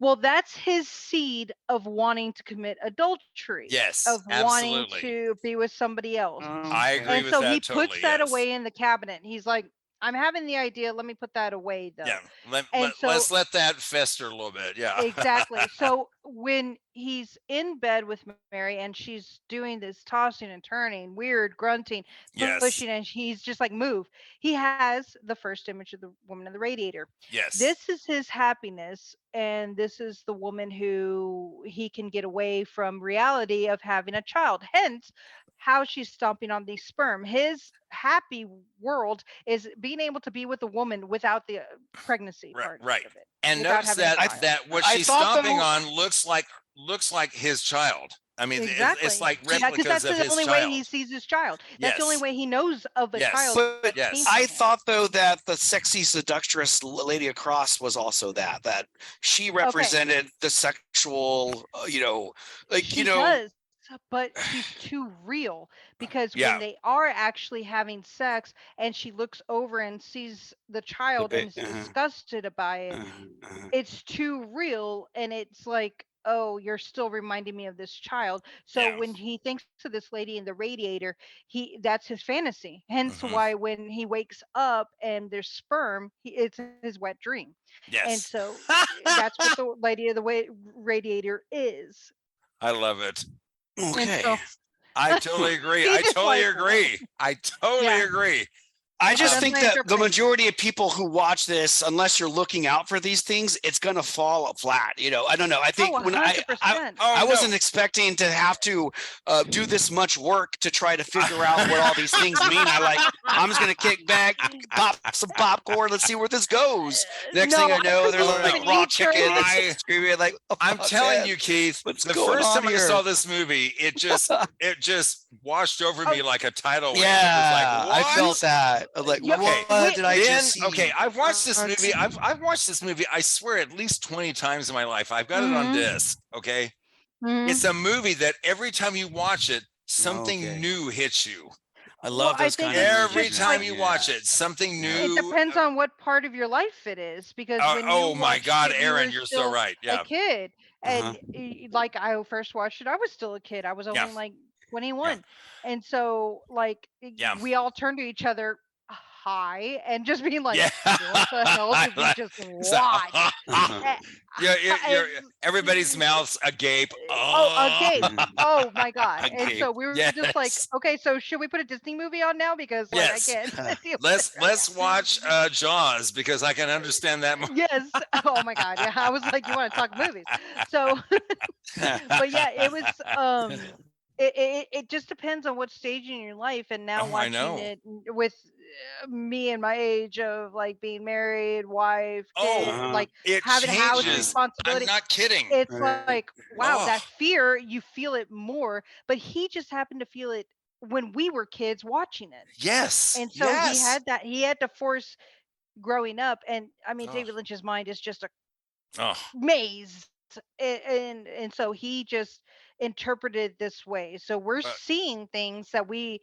Well, that's his seed of wanting to commit adultery. Yes, Of wanting absolutely. to be with somebody else. I agree And with so that he totally. puts that yes. away in the cabinet. He's like, "I'm having the idea. Let me put that away, though." Yeah. And Let's so- let that fester a little bit. Yeah. Exactly. So when he's in bed with Mary and she's doing this tossing and turning, weird grunting, Yes. pushing, and he's just like, "Move." He has the first image of the woman in the radiator. Yes. This is his happiness, and this is the woman who he can get away from reality of having a child. Hence how she's stomping on the sperm. His happy world is being able to be with a woman without the pregnancy part Right. of it. And without notice having a that child. that what I she's thought, stomping though- on looks like his child. I mean, Exactly. it's like Yeah, because replicas that's of the his only child. way he sees his child. That's the only Yes. way he knows of a Yes. child. But that Yes. came I from him. thought though that the sexy seductress lady across was also that she represented the sexual, She does, but she's too real because Yeah. when they are actually having sex and she looks over and sees the child and is disgusted by it, it's too real, and it's like, oh, you're still reminding me of this child. So when he thinks of this lady in the radiator, that's his fantasy. Hence why when he wakes up and there's sperm, it's his wet dream. Yes. And so that's what the lady of the radiator is. I love it. Okay. So, I totally agree. I totally agree. I just That's think my that the interpretation. majority of people who watch this, unless you're looking out for these things, it's gonna fall flat. I don't know. I think when I 100%. wasn't expecting to have to do this much work to try to figure out what all these things mean. I'm just gonna kick back, pop some popcorn. Let's see where this goes. Next thing I know, there's like raw chicken that's screaming like. I'm telling you, Keith. What's the going first on time I here? saw this movie, it just washed over me like a tidal wave. Yeah, it was like, I felt that. I'm like, what did I just see? Okay, I've watched this movie. I've watched this movie, I swear, at least 20 times in my life. I've got it on disc. Okay. It's a movie that every time you watch it, something new hits you. I love those kind of every time you watch it, something new. It depends on what part of your life it is, because when oh my God, watched it, Erin, you you're were so still right. Yeah. a kid, and like I first watched it, I was still a kid. I was only like 21, and so like we all turned to each other high and just being like, what the hell did we just watch? Everybody's mouths agape. Agape. Oh my God. And Agape. so we were just like, okay, so should we put a Disney movie on now? Because like I can't deal with it. Let's watch Jaws, because I can understand that more. Yes. Oh my God. Yeah. I was like, you want to talk movies? So, but yeah, it was. It just depends on what stage in your life, and now watching it with me and my age of like being married, wife, kid, like it having house changes. responsibility. I'm not kidding. It's like, wow, that fear, you feel it more, but he just happened to feel it when we were kids watching it. Yes. And so he had to force growing up. And I mean, David Lynch's mind is just a maze. And so he just interpreted this way. So we're seeing things that we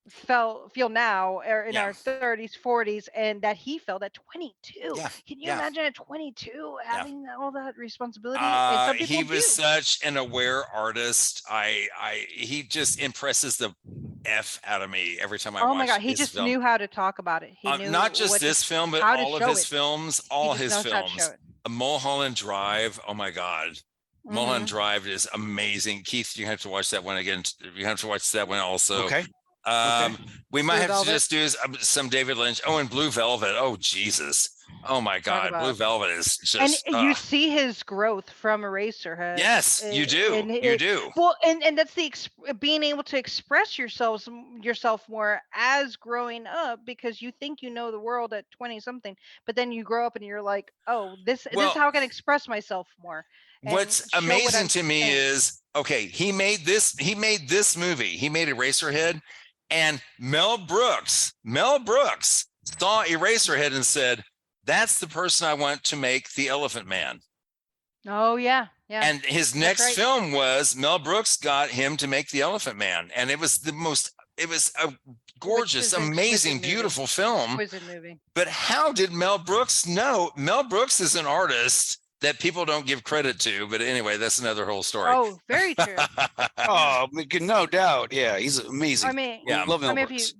feel now in our 30s, 40s, and that he felt at 22. Can you imagine at 22 having all that responsibility? And some people he was such an aware artist. He just impresses the F out of me every time I watch. Oh my God, he just knew how to talk about it. He knew not just this film, but all of his films, all his films. Mulholland Drive. Oh my God. Mulholland Drive is amazing. Keith, you have to watch that one again. You have to watch that one also. Okay. We might have to just do some David Lynch. Oh, and Blue Velvet. Oh, Jesus. Oh my God. Blue Velvet is just. And you see his growth from Eraserhead. Yes, you do. You do. Well, and that's being able to express yourself more as growing up, because you think you know the world at 20 something, but then you grow up and you're like, oh, this is how I can express myself more. What's amazing to me is, okay, he made this movie. He made Eraserhead, and Mel Brooks saw Eraserhead and said, that's the person I want to make the Elephant Man. Oh yeah. Yeah. And his next film was, Mel Brooks got him to make the Elephant Man. And it was a gorgeous, amazing, beautiful film. Exquisite movie. But how did Mel Brooks know? Mel Brooks is an artist that people don't give credit to, but anyway, that's another whole story. Oh, very true. No doubt. Yeah, he's amazing. I mean, love Mel Brooks.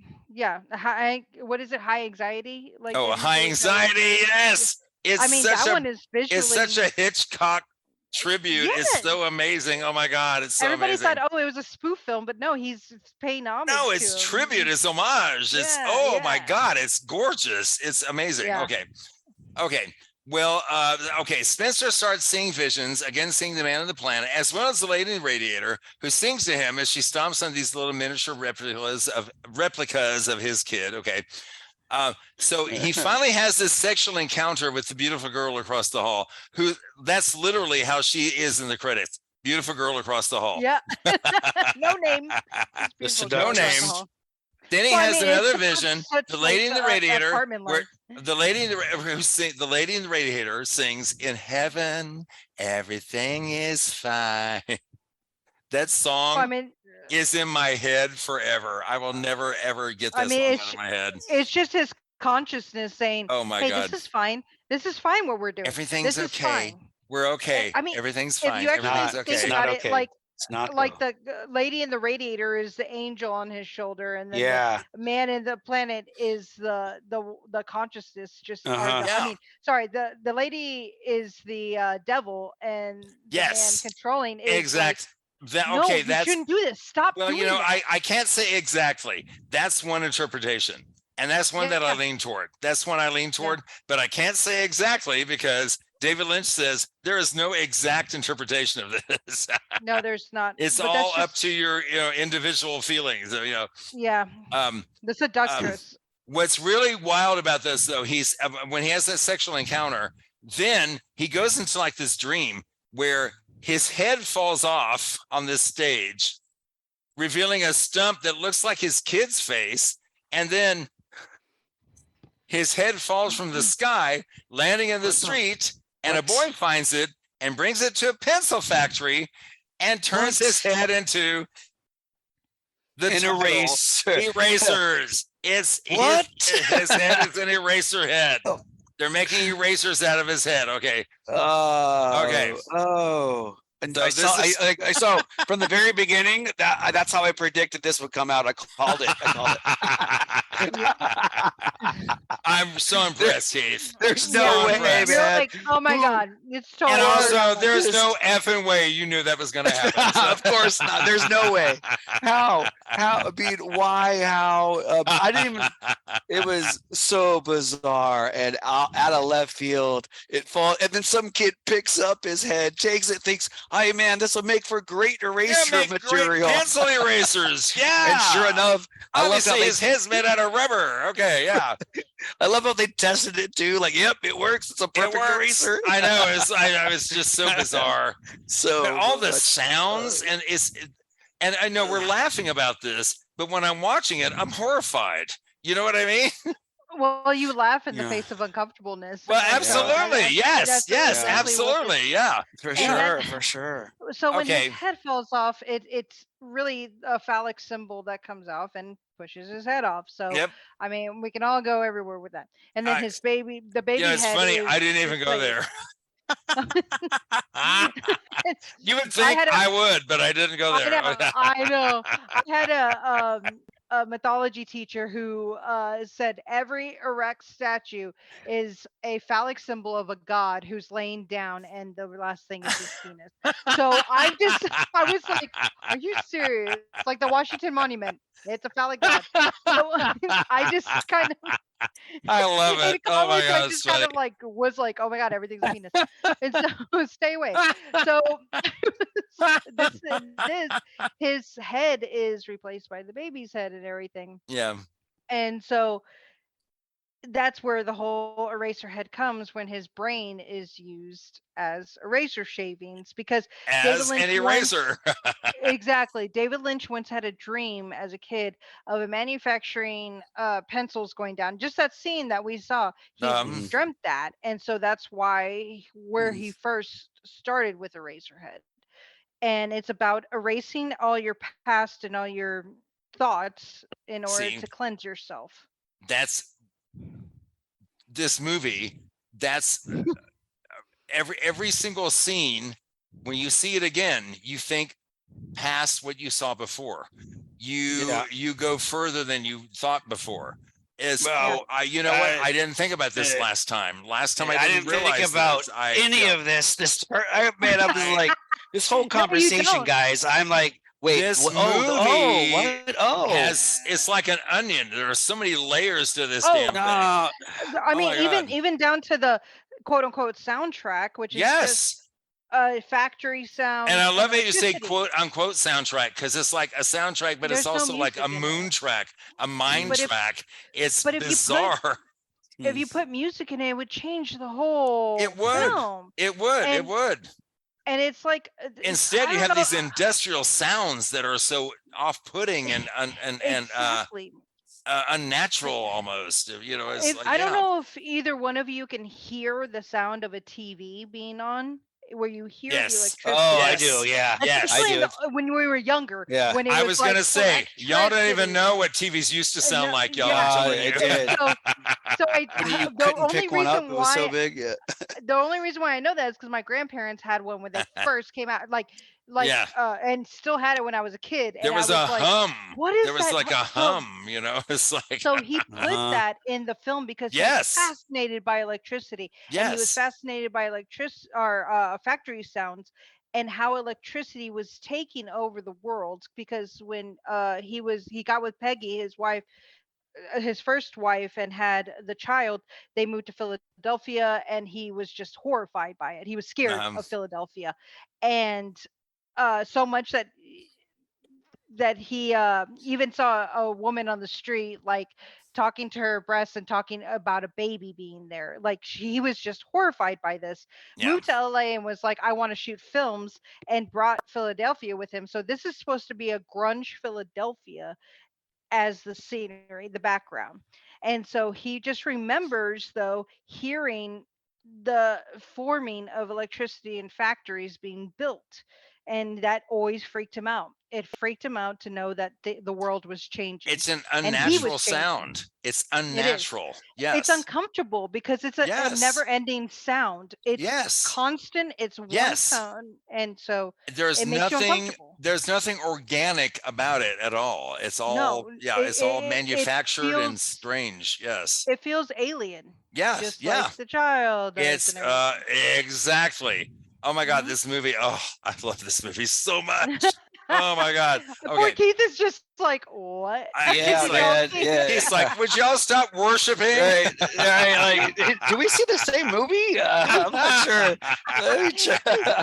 What is it? High anxiety? Like High Anxiety. Yes. That one is visually. It's such a Hitchcock tribute. Yes. It's so amazing. Oh my God, it's so Everybody amazing. thought, oh, it was a spoof film, but no, he's paying homage. No, it's tribute. It's homage. It's my God, it's gorgeous. It's amazing. Yeah. Okay. Well, okay. Spencer starts seeing visions, again, seeing the man on the planet, as well as the lady in the radiator, who sings to him as she stomps on these little miniature replicas of his kid. Okay. So he finally has this sexual encounter with the beautiful girl across the hall, who that's literally how she is in the credits. Beautiful girl across the hall. Yeah. No name. No name. Then he has another vision. The lady in the radiator, where the lady in the lady in the radiator sings, "In heaven, everything is fine." That song is in my head forever. I will never ever get that song out of my head. It's just his consciousness saying, "Oh my hey, God, this is fine. This is fine. What we're doing. Everything's this okay. Is fine. We're okay. I mean, everything's if fine. you actually Everything's think okay." about okay. it, like It's not like the lady in the radiator is the angel on his shoulder, and then the man in the planet is the consciousness. Just I mean, sorry, the lady is the devil, and the man controlling is exact. no, you shouldn't do this. Stop. Well, doing you know, that. I can't say exactly. That's one interpretation, and that's one that I lean toward. That's one I lean toward, but I can't say exactly because David Lynch says there is no exact interpretation of this. No, there's not. It's all up to your, individual feelings. Yeah. The seductress. What's really wild about this, though, he's when he has that sexual encounter, then he goes into like this dream where his head falls off on this stage, revealing a stump that looks like his kid's face, and then his head falls from the sky, landing in the street, and a boy finds it and brings it to a pencil factory and turns his head into an eraser. Erasers. His head is an eraser head. They're making erasers out of his head. Okay. Okay. Oh. And So I saw from the very beginning that's how I predicted this would come out. I called it. I'm so impressed, Keith. There's no way, man. You're like, oh my God, it's totally. And also, there's no effing way you knew that was going to happen. So. Of course not. There's no way. How? I mean, why? How? I didn't even. It was so bizarre and out of left field. It falls, and then some kid picks up his head, takes it, thinks, "Hey, man, this will make for great eraser material, great pencil erasers." Yeah, and sure enough, I love how his head's made out of rubber. Okay, yeah. I love how they tested it too. Like, yep, it works. It's a perfect eraser. I know. It's just so bizarre. So all the sounds and I know we're laughing about this, but when I'm watching it, I'm horrified. You know what I mean? Well, you laugh in the face of uncomfortableness. Well, absolutely. Yes, absolutely. Yeah. For sure. So when his head falls off, it's really a phallic symbol that comes off and pushes his head off. So, I mean, we can all go everywhere with that. And then the baby Yeah, it's head funny. I didn't even go there. You would think I would, but I didn't go there. I know. I had a mythology teacher who said every erect statue is a phallic symbol of a god who's laying down, and the last thing is his penis. So I was like, are you serious? It's like the Washington Monument. It's a phallic god. So I just kind of. I love it. Oh my God, I just kind of like was like, oh my God, everything's a penis, and so stay away. So his head is replaced by the baby's head and everything. Yeah. And so that's where the whole Eraserhead comes, when his brain is used as eraser shavings, because as an eraser. Exactly. David Lynch once had a dream as a kid of a manufacturing pencils going down. Just that scene that we saw, he dreamt that, and so that's where he first started with Eraserhead. And it's about erasing all your past and all your thoughts in order to cleanse yourself. That's this movie. That's every single scene. When you see it again, you think past what you saw before. You go further than you thought before. You know what? I didn't think about this last time. Last time I didn't realize think about any of this. I was like, this whole conversation, guys. I'm like, wait, this movie it's like an onion. There are so many layers to this damn thing. I mean, even down to quote unquote soundtrack, which is just Yes. a factory sound. And I love it you say electricity. quote unquote soundtrack, because it's like a soundtrack, but it's There's no also like a music in moon it. track, a mind But if- track. It's but if you put- bizarre. If you put music in it, it would change the whole It would. film. It would. It And- would. And it's like Instead, I you don't have know- these industrial sounds that are so off-putting and exactly. unnatural almost. You know, it's like, I don't yeah. know if either one of you can hear the sound of a TV being on, where you hear the Yes. electricity. Oh, I Yes. do. Yeah. Yes. Especially I in do. when we were younger. Yeah. When it I was was like gonna say, y'all don't even electricity. know what TVs used to sound No, like, y'all. yeah. I'm telling it you. did. So I When you the couldn't only pick one up, reason it was so why big. Yeah. the only reason why I know that is because my grandparents had one when they first came out, Yeah. and still had it when I was a kid. There and was I a was like, hum. what is There was that like a hum? hum, you know. It's like So he put Uh-huh. that in the film because he Yes. was fascinated by electricity, and he was yes. fascinated by factory sounds and how electricity was taking over the world. Because when he got with Peggy, his wife, his first wife, and had the child, they moved to Philadelphia, and he was just horrified by it. He was scared of Philadelphia, and so much that he even saw a woman on the street, like talking to her breasts and talking about a baby being there. Like he was just horrified by this. Yeah. Moved to LA and was like, I want to shoot films, and brought Philadelphia with him. So this is supposed to be a grunge Philadelphia as the scenery, the background. And so he just remembers, though, hearing the forming of electricity in factories being built. And that always freaked him out. It freaked him out to know that the world was changing. It's an he was unnatural changing. sound. It's unnatural. Yes. It's uncomfortable because it's a Yes. never-ending sound. It's Yes. constant. It's one Yes. tone, and so There's it makes you nothing. uncomfortable. There's nothing organic about it at all. It's all No, it's all it manufactured and feels- strange. Yes. It feels alien. Yes. Just Yeah. like the child. does It's and everything. exactly. Oh my God, Mhm. this movie. Oh, I love this movie so much. Oh my God. Poor Okay. Keith is just like, what? Yeah, You know, man, Keith- yeah. He's like, would y'all stop worshiping? Right, right, like, do we see the same movie? I'm not sure. Let me check.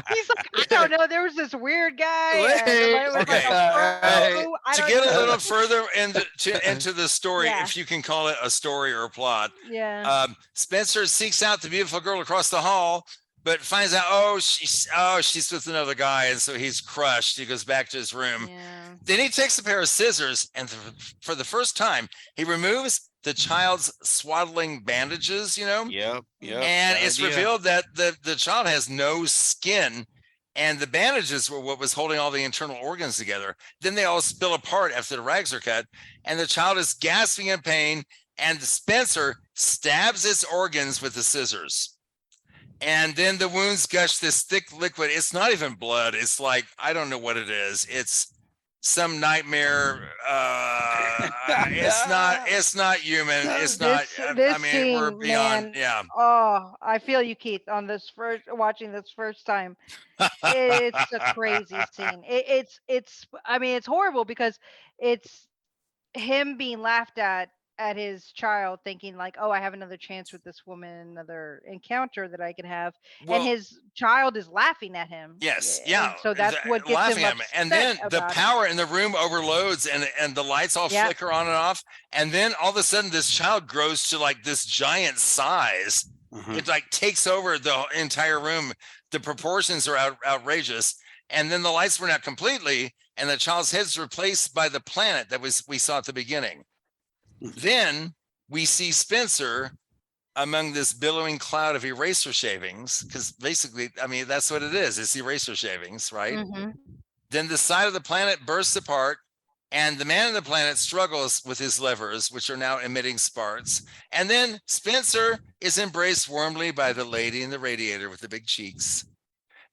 He's like, I don't know. There was this weird guy. and it was like Okay. a bro. I To don't get a know." little further into the story, Yeah. if you can call it a story or a plot, Yeah. Spencer seeks out the beautiful girl across the hall, but finds out, she's with another guy, and so he's crushed. He goes back to his room. Yeah. Then he takes a pair of scissors, and for the first time, he removes the child's swaddling bandages, Yep. and it's revealed that the child has no skin, and the bandages were what was holding all the internal organs together. Then they all spill apart after the rags are cut, and the child is gasping in pain, and Spencer stabs its organs with the scissors. And then the wounds gush this thick liquid. It's not even blood. It's like, I don't know what it is. It's some nightmare. It's not human. It's not. This I mean, we're scene, beyond. man, Yeah. Oh, I feel you, Keith, on watching this first time. It's a crazy scene. I mean, it's horrible because it's him being laughed at his child, thinking like, oh, I have another chance with this woman, another encounter that I can have. Well, and his child is laughing at him. yes. And Yeah. so that's what gets laughing him at him. And then upset the about it. power in the room overloads, and the lights all Yeah. flicker on and off. And then all of a sudden, this child grows to like this giant size. Mhm. It like takes over the entire room. The proportions are outrageous. And then the lights went out completely, and the child's head's replaced by the planet that we saw at the beginning. Then we see Spencer among this billowing cloud of eraser shavings, because basically, I mean, that's what it is. It's eraser shavings, right? Mhm. Then the side of the planet bursts apart, and the man on the planet struggles with his levers, which are now emitting sparks. And then Spencer is embraced warmly by the lady in the radiator with the big cheeks,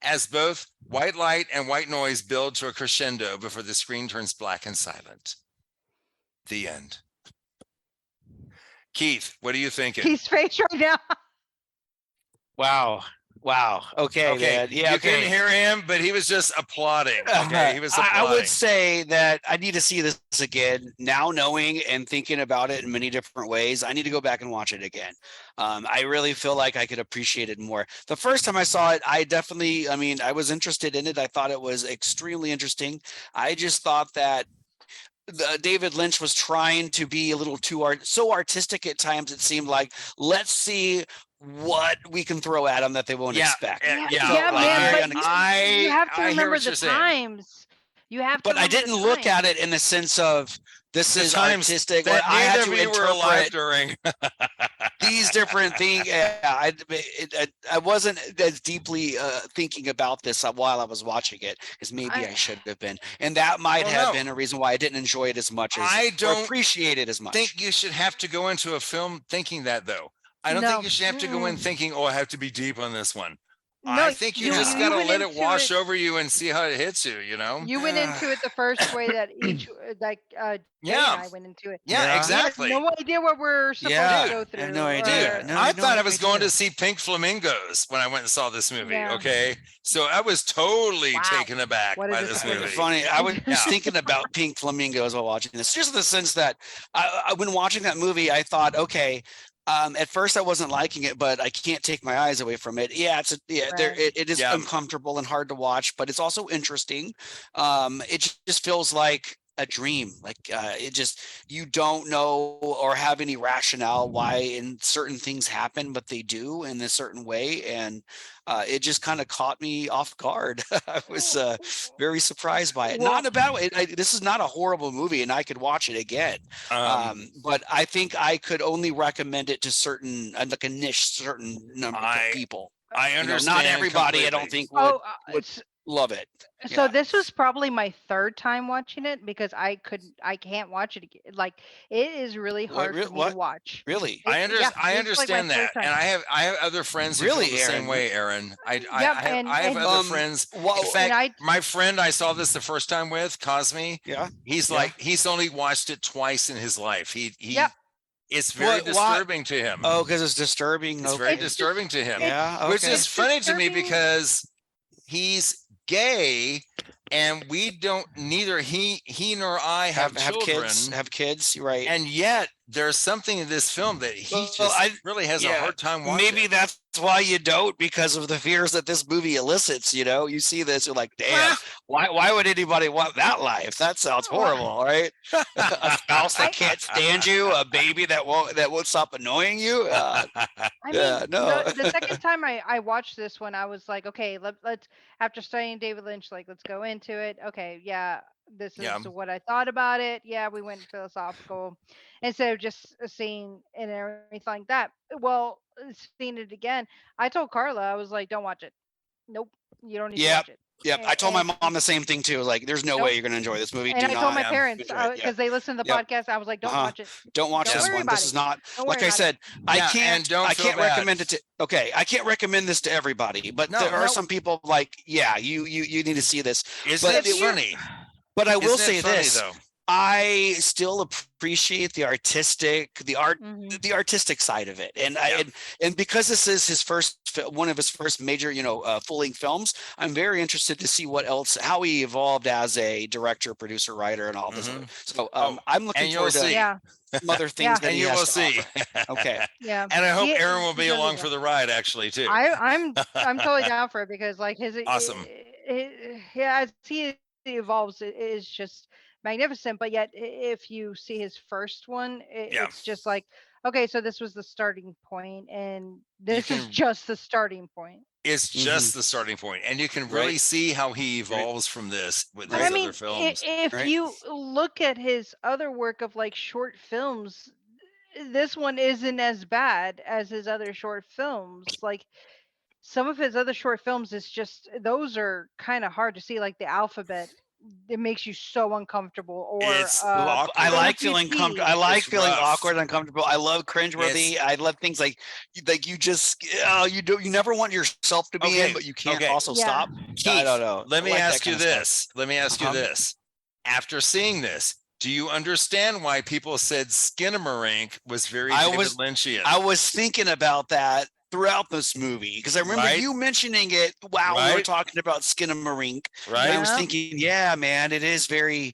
as both white light and white noise build to a crescendo before the screen turns black and silent. The end. Keith, what are you thinking? Keith's face right now. Wow. Wow. Okay, Okay, man. Yeah. you Okay. couldn't hear him, but he was just applauding. Okay, he was applauding. I would say that I need to see this again now, knowing and thinking about it in many different ways. I need to go back and watch it again. I really feel like I could appreciate it more. The first time I saw it, I mean, I was interested in it. I thought it was extremely interesting. I just thought that David Lynch was trying to be a little too so artistic at times. It seemed like, let's see what we can throw at them that they won't expect. Yeah, Yeah, man, but you have to I hear remember what the you're saying. times. You have to. But I remember didn't the look at times. it in the sense of this The is times artistic. that I had neither to of you were alive interpret during. these different things. I wasn't as deeply thinking about this while I was watching it, as maybe I should have been, and that might have been a reason why I didn't enjoy it as much as I don't appreciate it as much. think you should have to go into a film thinking that, though. I don't think you should have to go in thinking, "Oh, I have to be deep on this one." No, I think you just gotta let it wash over you and see how it hits you. You know. You went into it the first way that each Jay and I went into it. Yeah, exactly. We have no idea what we're supposed to go through. I have no idea. I thought I was going to see Pink Flamingos when I went and saw this movie. Yeah. Okay, so I was totally taken aback by this movie. Funny, I was thinking about Pink Flamingos while watching this, just in the sense that when watching that movie, I thought, okay. At first, I wasn't liking it, but I can't take my eyes away from it. Yeah, it is uncomfortable and hard to watch, but it's also interesting. It just feels like a dream. Like you don't know or have any rationale why in certain things happen, but they do in a certain way, and it just kind of caught me off guard. I was very surprised by it. Not in a bad way. This is not a horrible movie, and I could watch it again. But I think I could only recommend it to certain, like a niche, certain number of people. I understand. Not everybody, I don't think, would love it. So this was probably my third time watching it because I can't watch it again. Like, it is really hard for me to watch. Really? I understand that, and I have other friends who feel the same way, Aaron. I have other friends. In fact, my friend I saw this the first time with, Cosme. Yeah. He's only watched it twice in his life. It's very disturbing to him. Oh, because it's disturbing. It's very disturbing to him. Yeah. Which is funny to me because he's gay, and we don't. Neither he nor I have children, have kids, right? And yet there's something in this film that he really has a hard time watching. Maybe that's why you don't, because of the fears that this movie elicits. You know, you see this, you're like, damn, why would anybody want that life? That sounds horrible, right? A spouse that can't stand you, a baby that won't stop annoying you. The second time I watched this one, I was like, okay, let's after studying David Lynch, like, let's go into it. Okay, this is what I thought about it. Yeah, we went philosophical instead of just seeing and everything like that. Well, seeing it again, I told Carla, I was like, don't watch it. Nope, you don't need to watch it. Yep. I told my mom the same thing too. Like, there's no way you're going to enjoy this movie. And I told my parents because they listen to the podcast. I was like, don't watch it. Don't watch this one. This is not, like I said, I can't recommend it to. Okay, I can't recommend this to everybody, but there are some people like, you need to see this. Isn't it funny? But I will say this. Though? I still appreciate the artistic side of it, and because this is one of his first major, full-length films, I'm very interested to see how he evolved as a director, producer, writer, and all this. So I'm looking forward to some other things that he has to offer. Okay. Yeah. And I hope Aaron will be along for the ride, actually, too. I'm totally down for it because, like, his awesome. As he evolves, it is just magnificent. But yet, if you see his first one, it's just like, okay, so this was the starting point, and this is just the starting point. It's just the starting point, and you can really see how he evolves from this with his other films. If you look at his other work of like short films, this one isn't as bad as his other short films. Like, some of his other short films is just, those are kind of hard to see, like The Alphabet. It makes you so uncomfortable. Or I like feeling comfortable. I like feeling awkward and uncomfortable. I love cringeworthy. I love things like you just you never want yourself to be in, but you can't also stop. Keith, I don't know. Let me ask you this. After seeing this, do you understand why people said Skinamarink was very David Lynchian? I was thinking about that. throughout this movie, because I remember you mentioning it while we were talking about Skinamarink. Right. I was thinking, yeah, man, it is very,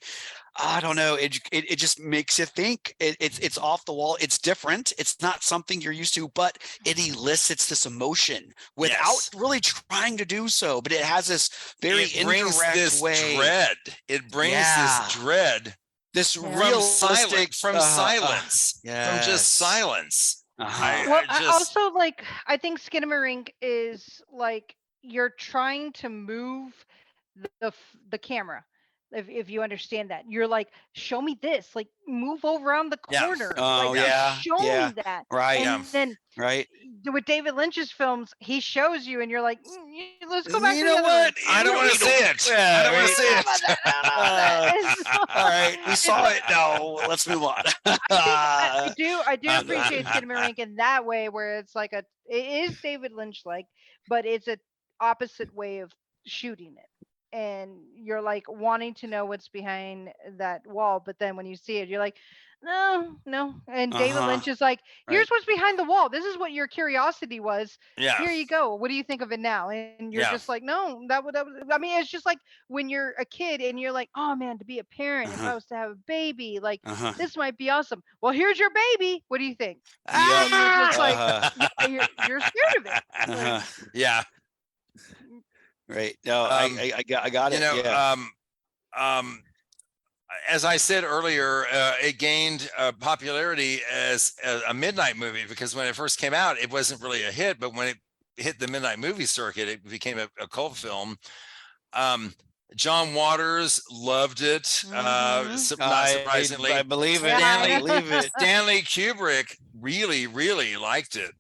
I don't know. It just makes you think. It's off the wall. It's different. It's not something you're used to, but it elicits this emotion without really trying to do so. But it has this very indirect way. Dread. It brings this dread. This realistic from silence. From just silence. Also, like, I think Skinamarink is like you're trying to move the camera. If you understand that, you're like, show me this, like move over around the corner. Oh, like, show me that. Right. And then with David Lynch's films, he shows you and you're like, let's go back. You know what? I don't want to see it. I don't want to see it. All right, we saw it. No, let's move on. I do appreciate Skinamarink in that way, where it's like it is David Lynch like, but it's an opposite way of shooting it. And you're like wanting to know what's behind that wall, but then when you see it, you're like, no. And David Lynch is like, here's what's behind the wall. This is what your curiosity was. Yeah. Here you go. What do you think of it now? And you're just like, no, that would. I mean, it's just like when you're a kid and you're like, oh man, to be a parent, if I was to have a baby, like this might be awesome. Well, here's your baby. What do you think? And you're just like, you're scared of it. Like, yeah. Right. No, I got it. You know, as I said earlier, it gained popularity as a midnight movie because when it first came out, it wasn't really a hit. But when it hit the midnight movie circuit, it became a cult film. John Waters loved it. Not surprisingly, I believe it. I believe it. Stanley Kubrick really liked it.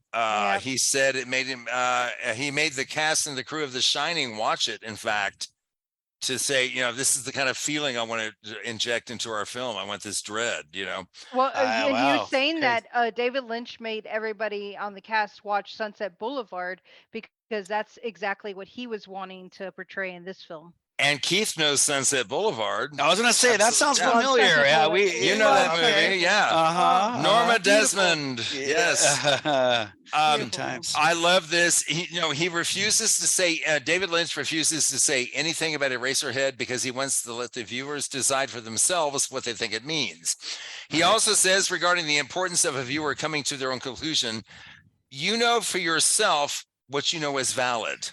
He said it made him. He made the cast and the crew of The Shining watch it. In fact, to say, you know, this is the kind of feeling I want to inject into our film. I want this dread. You know. Well, and he was saying that David Lynch made everybody on the cast watch Sunset Boulevard because that's exactly what he was wanting to portray in this film. And Keith knows Sunset Boulevard. I was going to say, that sounds familiar. Yeah, you know that movie. Yeah. Norma Desmond. Yes. Times. I love this. He refuses to say, David Lynch refuses to say anything about Eraserhead because he wants to let the viewers decide for themselves what they think it means. He also says regarding the importance of a viewer coming to their own conclusion, you know for yourself what you know is valid.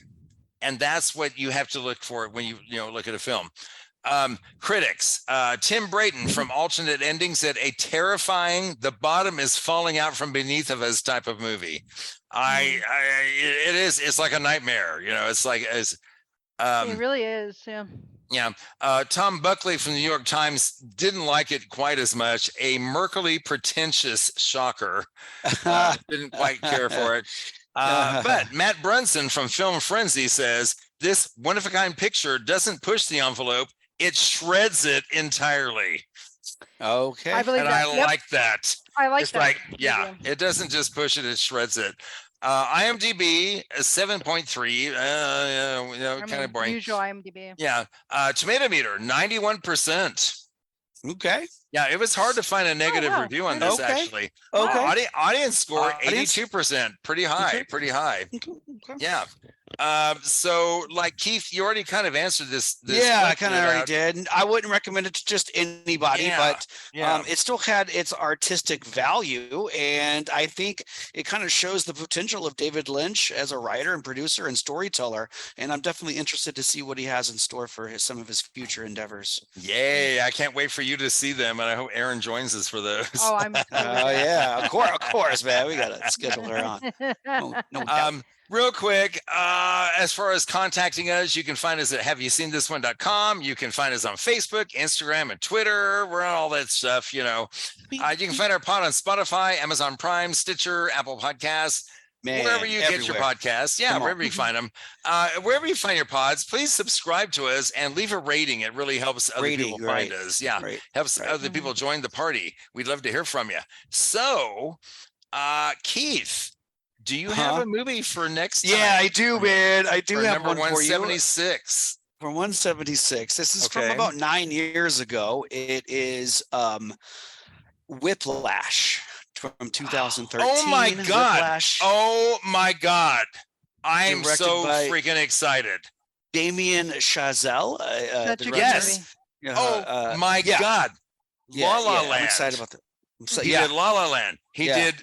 And that's what you have to look for when you look at a film. Critics, Tim Brayton from Alternate Ending said, a terrifying, the bottom is falling out from beneath of us type of movie. It is. It's like a nightmare. It's like it really is. Yeah. Yeah. Tom Buckley from the New York Times didn't like it quite as much. A murkily pretentious shocker. Didn't quite care for it. But Matt Brunson from Film Frenzy says this one-of-a-kind picture doesn't push the envelope; it shreds it entirely. Okay, I believe and that. I like that. I like it's that. Like, it doesn't just push it; it shreds it. IMDb 7.3. Kind of boring. Usual IMDb. Yeah. Tomato meter 91%. Okay. Yeah, it was hard to find a negative review on this actually. Okay. Audience score 82%, pretty high, pretty high. Yeah. So like Keith, you already kind of answered this yeah, I kind of already did. I wouldn't recommend it to just anybody, but it still had its artistic value, and I think it kind of shows the potential of David Lynch as a writer and producer and storyteller, and I'm definitely interested to see what he has in store for some of his future endeavors. Yay, I can't wait for you to see them, and I hope Erin joins us for those. Oh, I'm yeah, of course, man. We got to schedule her on. No doubt. Real quick, as far as contacting us, you can find us at haveyouseenThisOne.com. You can find us on Facebook, Instagram, and Twitter. We're on all that stuff, You can find our pod on Spotify, Amazon Prime, Stitcher, Apple Podcasts, wherever you get your podcasts. Yeah, wherever you find them. Wherever you find your pods, please subscribe to us and leave a rating. It really helps other people find us. Yeah, helps other people join the party. We'd love to hear from you. So, Keith, do you have a movie for next time? Yeah, I do, man. I do have number one for you. 176. For 176. This is from about 9 years ago. It is Whiplash from 2013. Oh my God. Whiplash, Oh my God. I am Directed so by- freaking excited. Damien Chazelle. Such a good Yes. movie. Oh my yeah. God. La La Land. I'm excited about that. He did La La Land. He did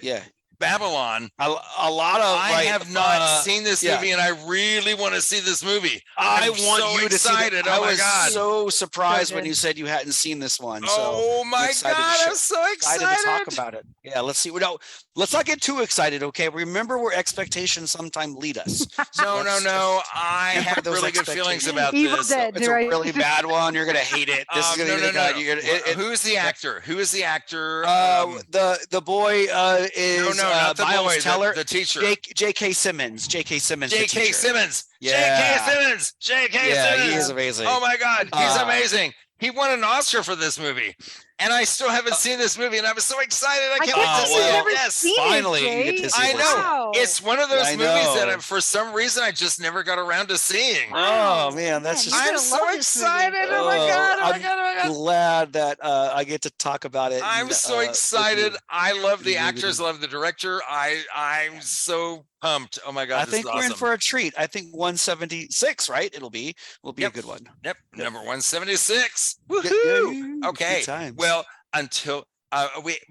Babylon. a lot of. I have not seen this yeah. movie, and I really want to see this movie. I I'm want so you to excited. see it. Oh I my was God. so surprised So when good. you said you hadn't seen this one. Oh so my excited to God. show- I'm so excited to talk about it. Yeah, let's see. No, let's not get too excited, okay? Remember where expectations sometimes lead us. No. I Temper have those really good feelings expectations. about Evil this. Dead. It's a right? really bad one. You're gonna hate it. This is gonna be good. You're gonna, Who's the actor? Who is the actor? the boy is not the Miles boy, Teller, the teacher. J.K. Simmons. J.K. Simmons. the J.K. teacher. Simmons. Yeah. J.K. Simmons. J.K. Yeah, Simmons. he is amazing. Oh my God, he's Uh, amazing. He won an Oscar for this movie, and I still haven't seen this movie, and I was so excited. I can't can't wait to believe see you've it. never Yes, seen finally it, you get Jay. to see I this. know. Wow. It's one of those I movies that know. for some reason I just never got around to seeing. Wow. Oh man, that's Man, just. you're I'm gonna so love this movie. excited. Oh my God. Oh my I'm God. Oh my God. glad that I get to talk about it. I'm and, so with excited. you. I love the You're gonna- actors, love the director. I'm so pumped. Oh my God, I this think is we're in awesome. for a treat. I think 176, right? Will be Yep. a good one. Yep, number 176. Yeah, Woohoo! yeah, Okay. good times. Well, until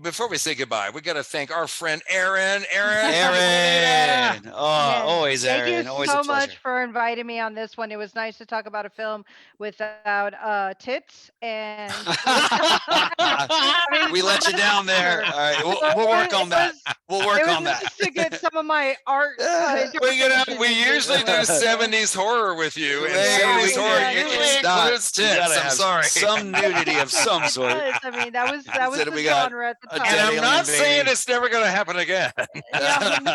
before we say goodbye, we got to thank our friend Erin. Erin. Aaron. Oh, Yes. always Thank Aaron. you Always so a pleasure. much for inviting me on this one. It was nice to talk about a film without tits and We let you down there. All right, we'll work on that. We'll work it was on that. nice to get some of my art. We usually do 70s horror with you, and Hey, 70s we- horror yeah, usually it's not- includes you gotta tits. I'm have sorry. Some nudity of some sort. I mean, that was Said the we got genre at the a time. And dead I'm alien not baby. saying it's never going to happen again. Yeah, no,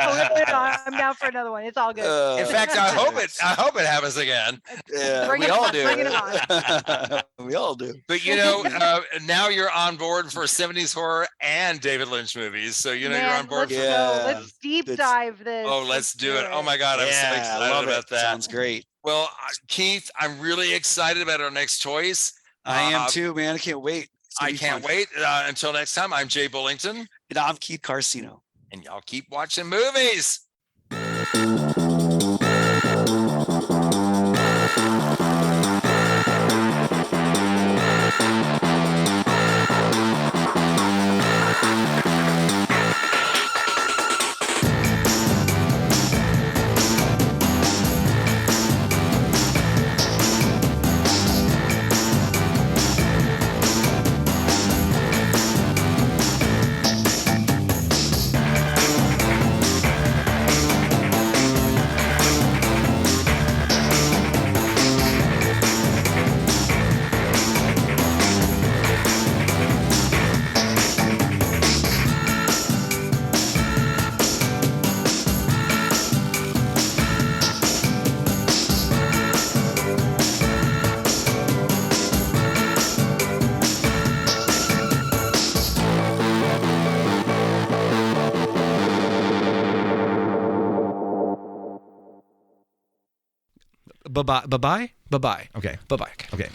I'm down for another one. It's all good. In fact, I hope it happens again. Yeah, Bring we it all on, do. bring it We all do. But now you're on board for 70s horror and David Lynch movies. So you're Man, on board let's for Yeah. go. Let's deep That's- dive this. Oh, let's do it. Oh my God, I'm so Yeah, excited love about it. that. Sounds great. Well, Keith, I'm really excited about our next choice. I am too, man. I can't wait. It's gonna I be can't fun. wait. Until next time, I'm Jay Bullington, And I'm Keith Carcino. and y'all keep watching movies. Bye-bye. Bye-bye. Bye-bye. Okay. Bye-bye. Okay.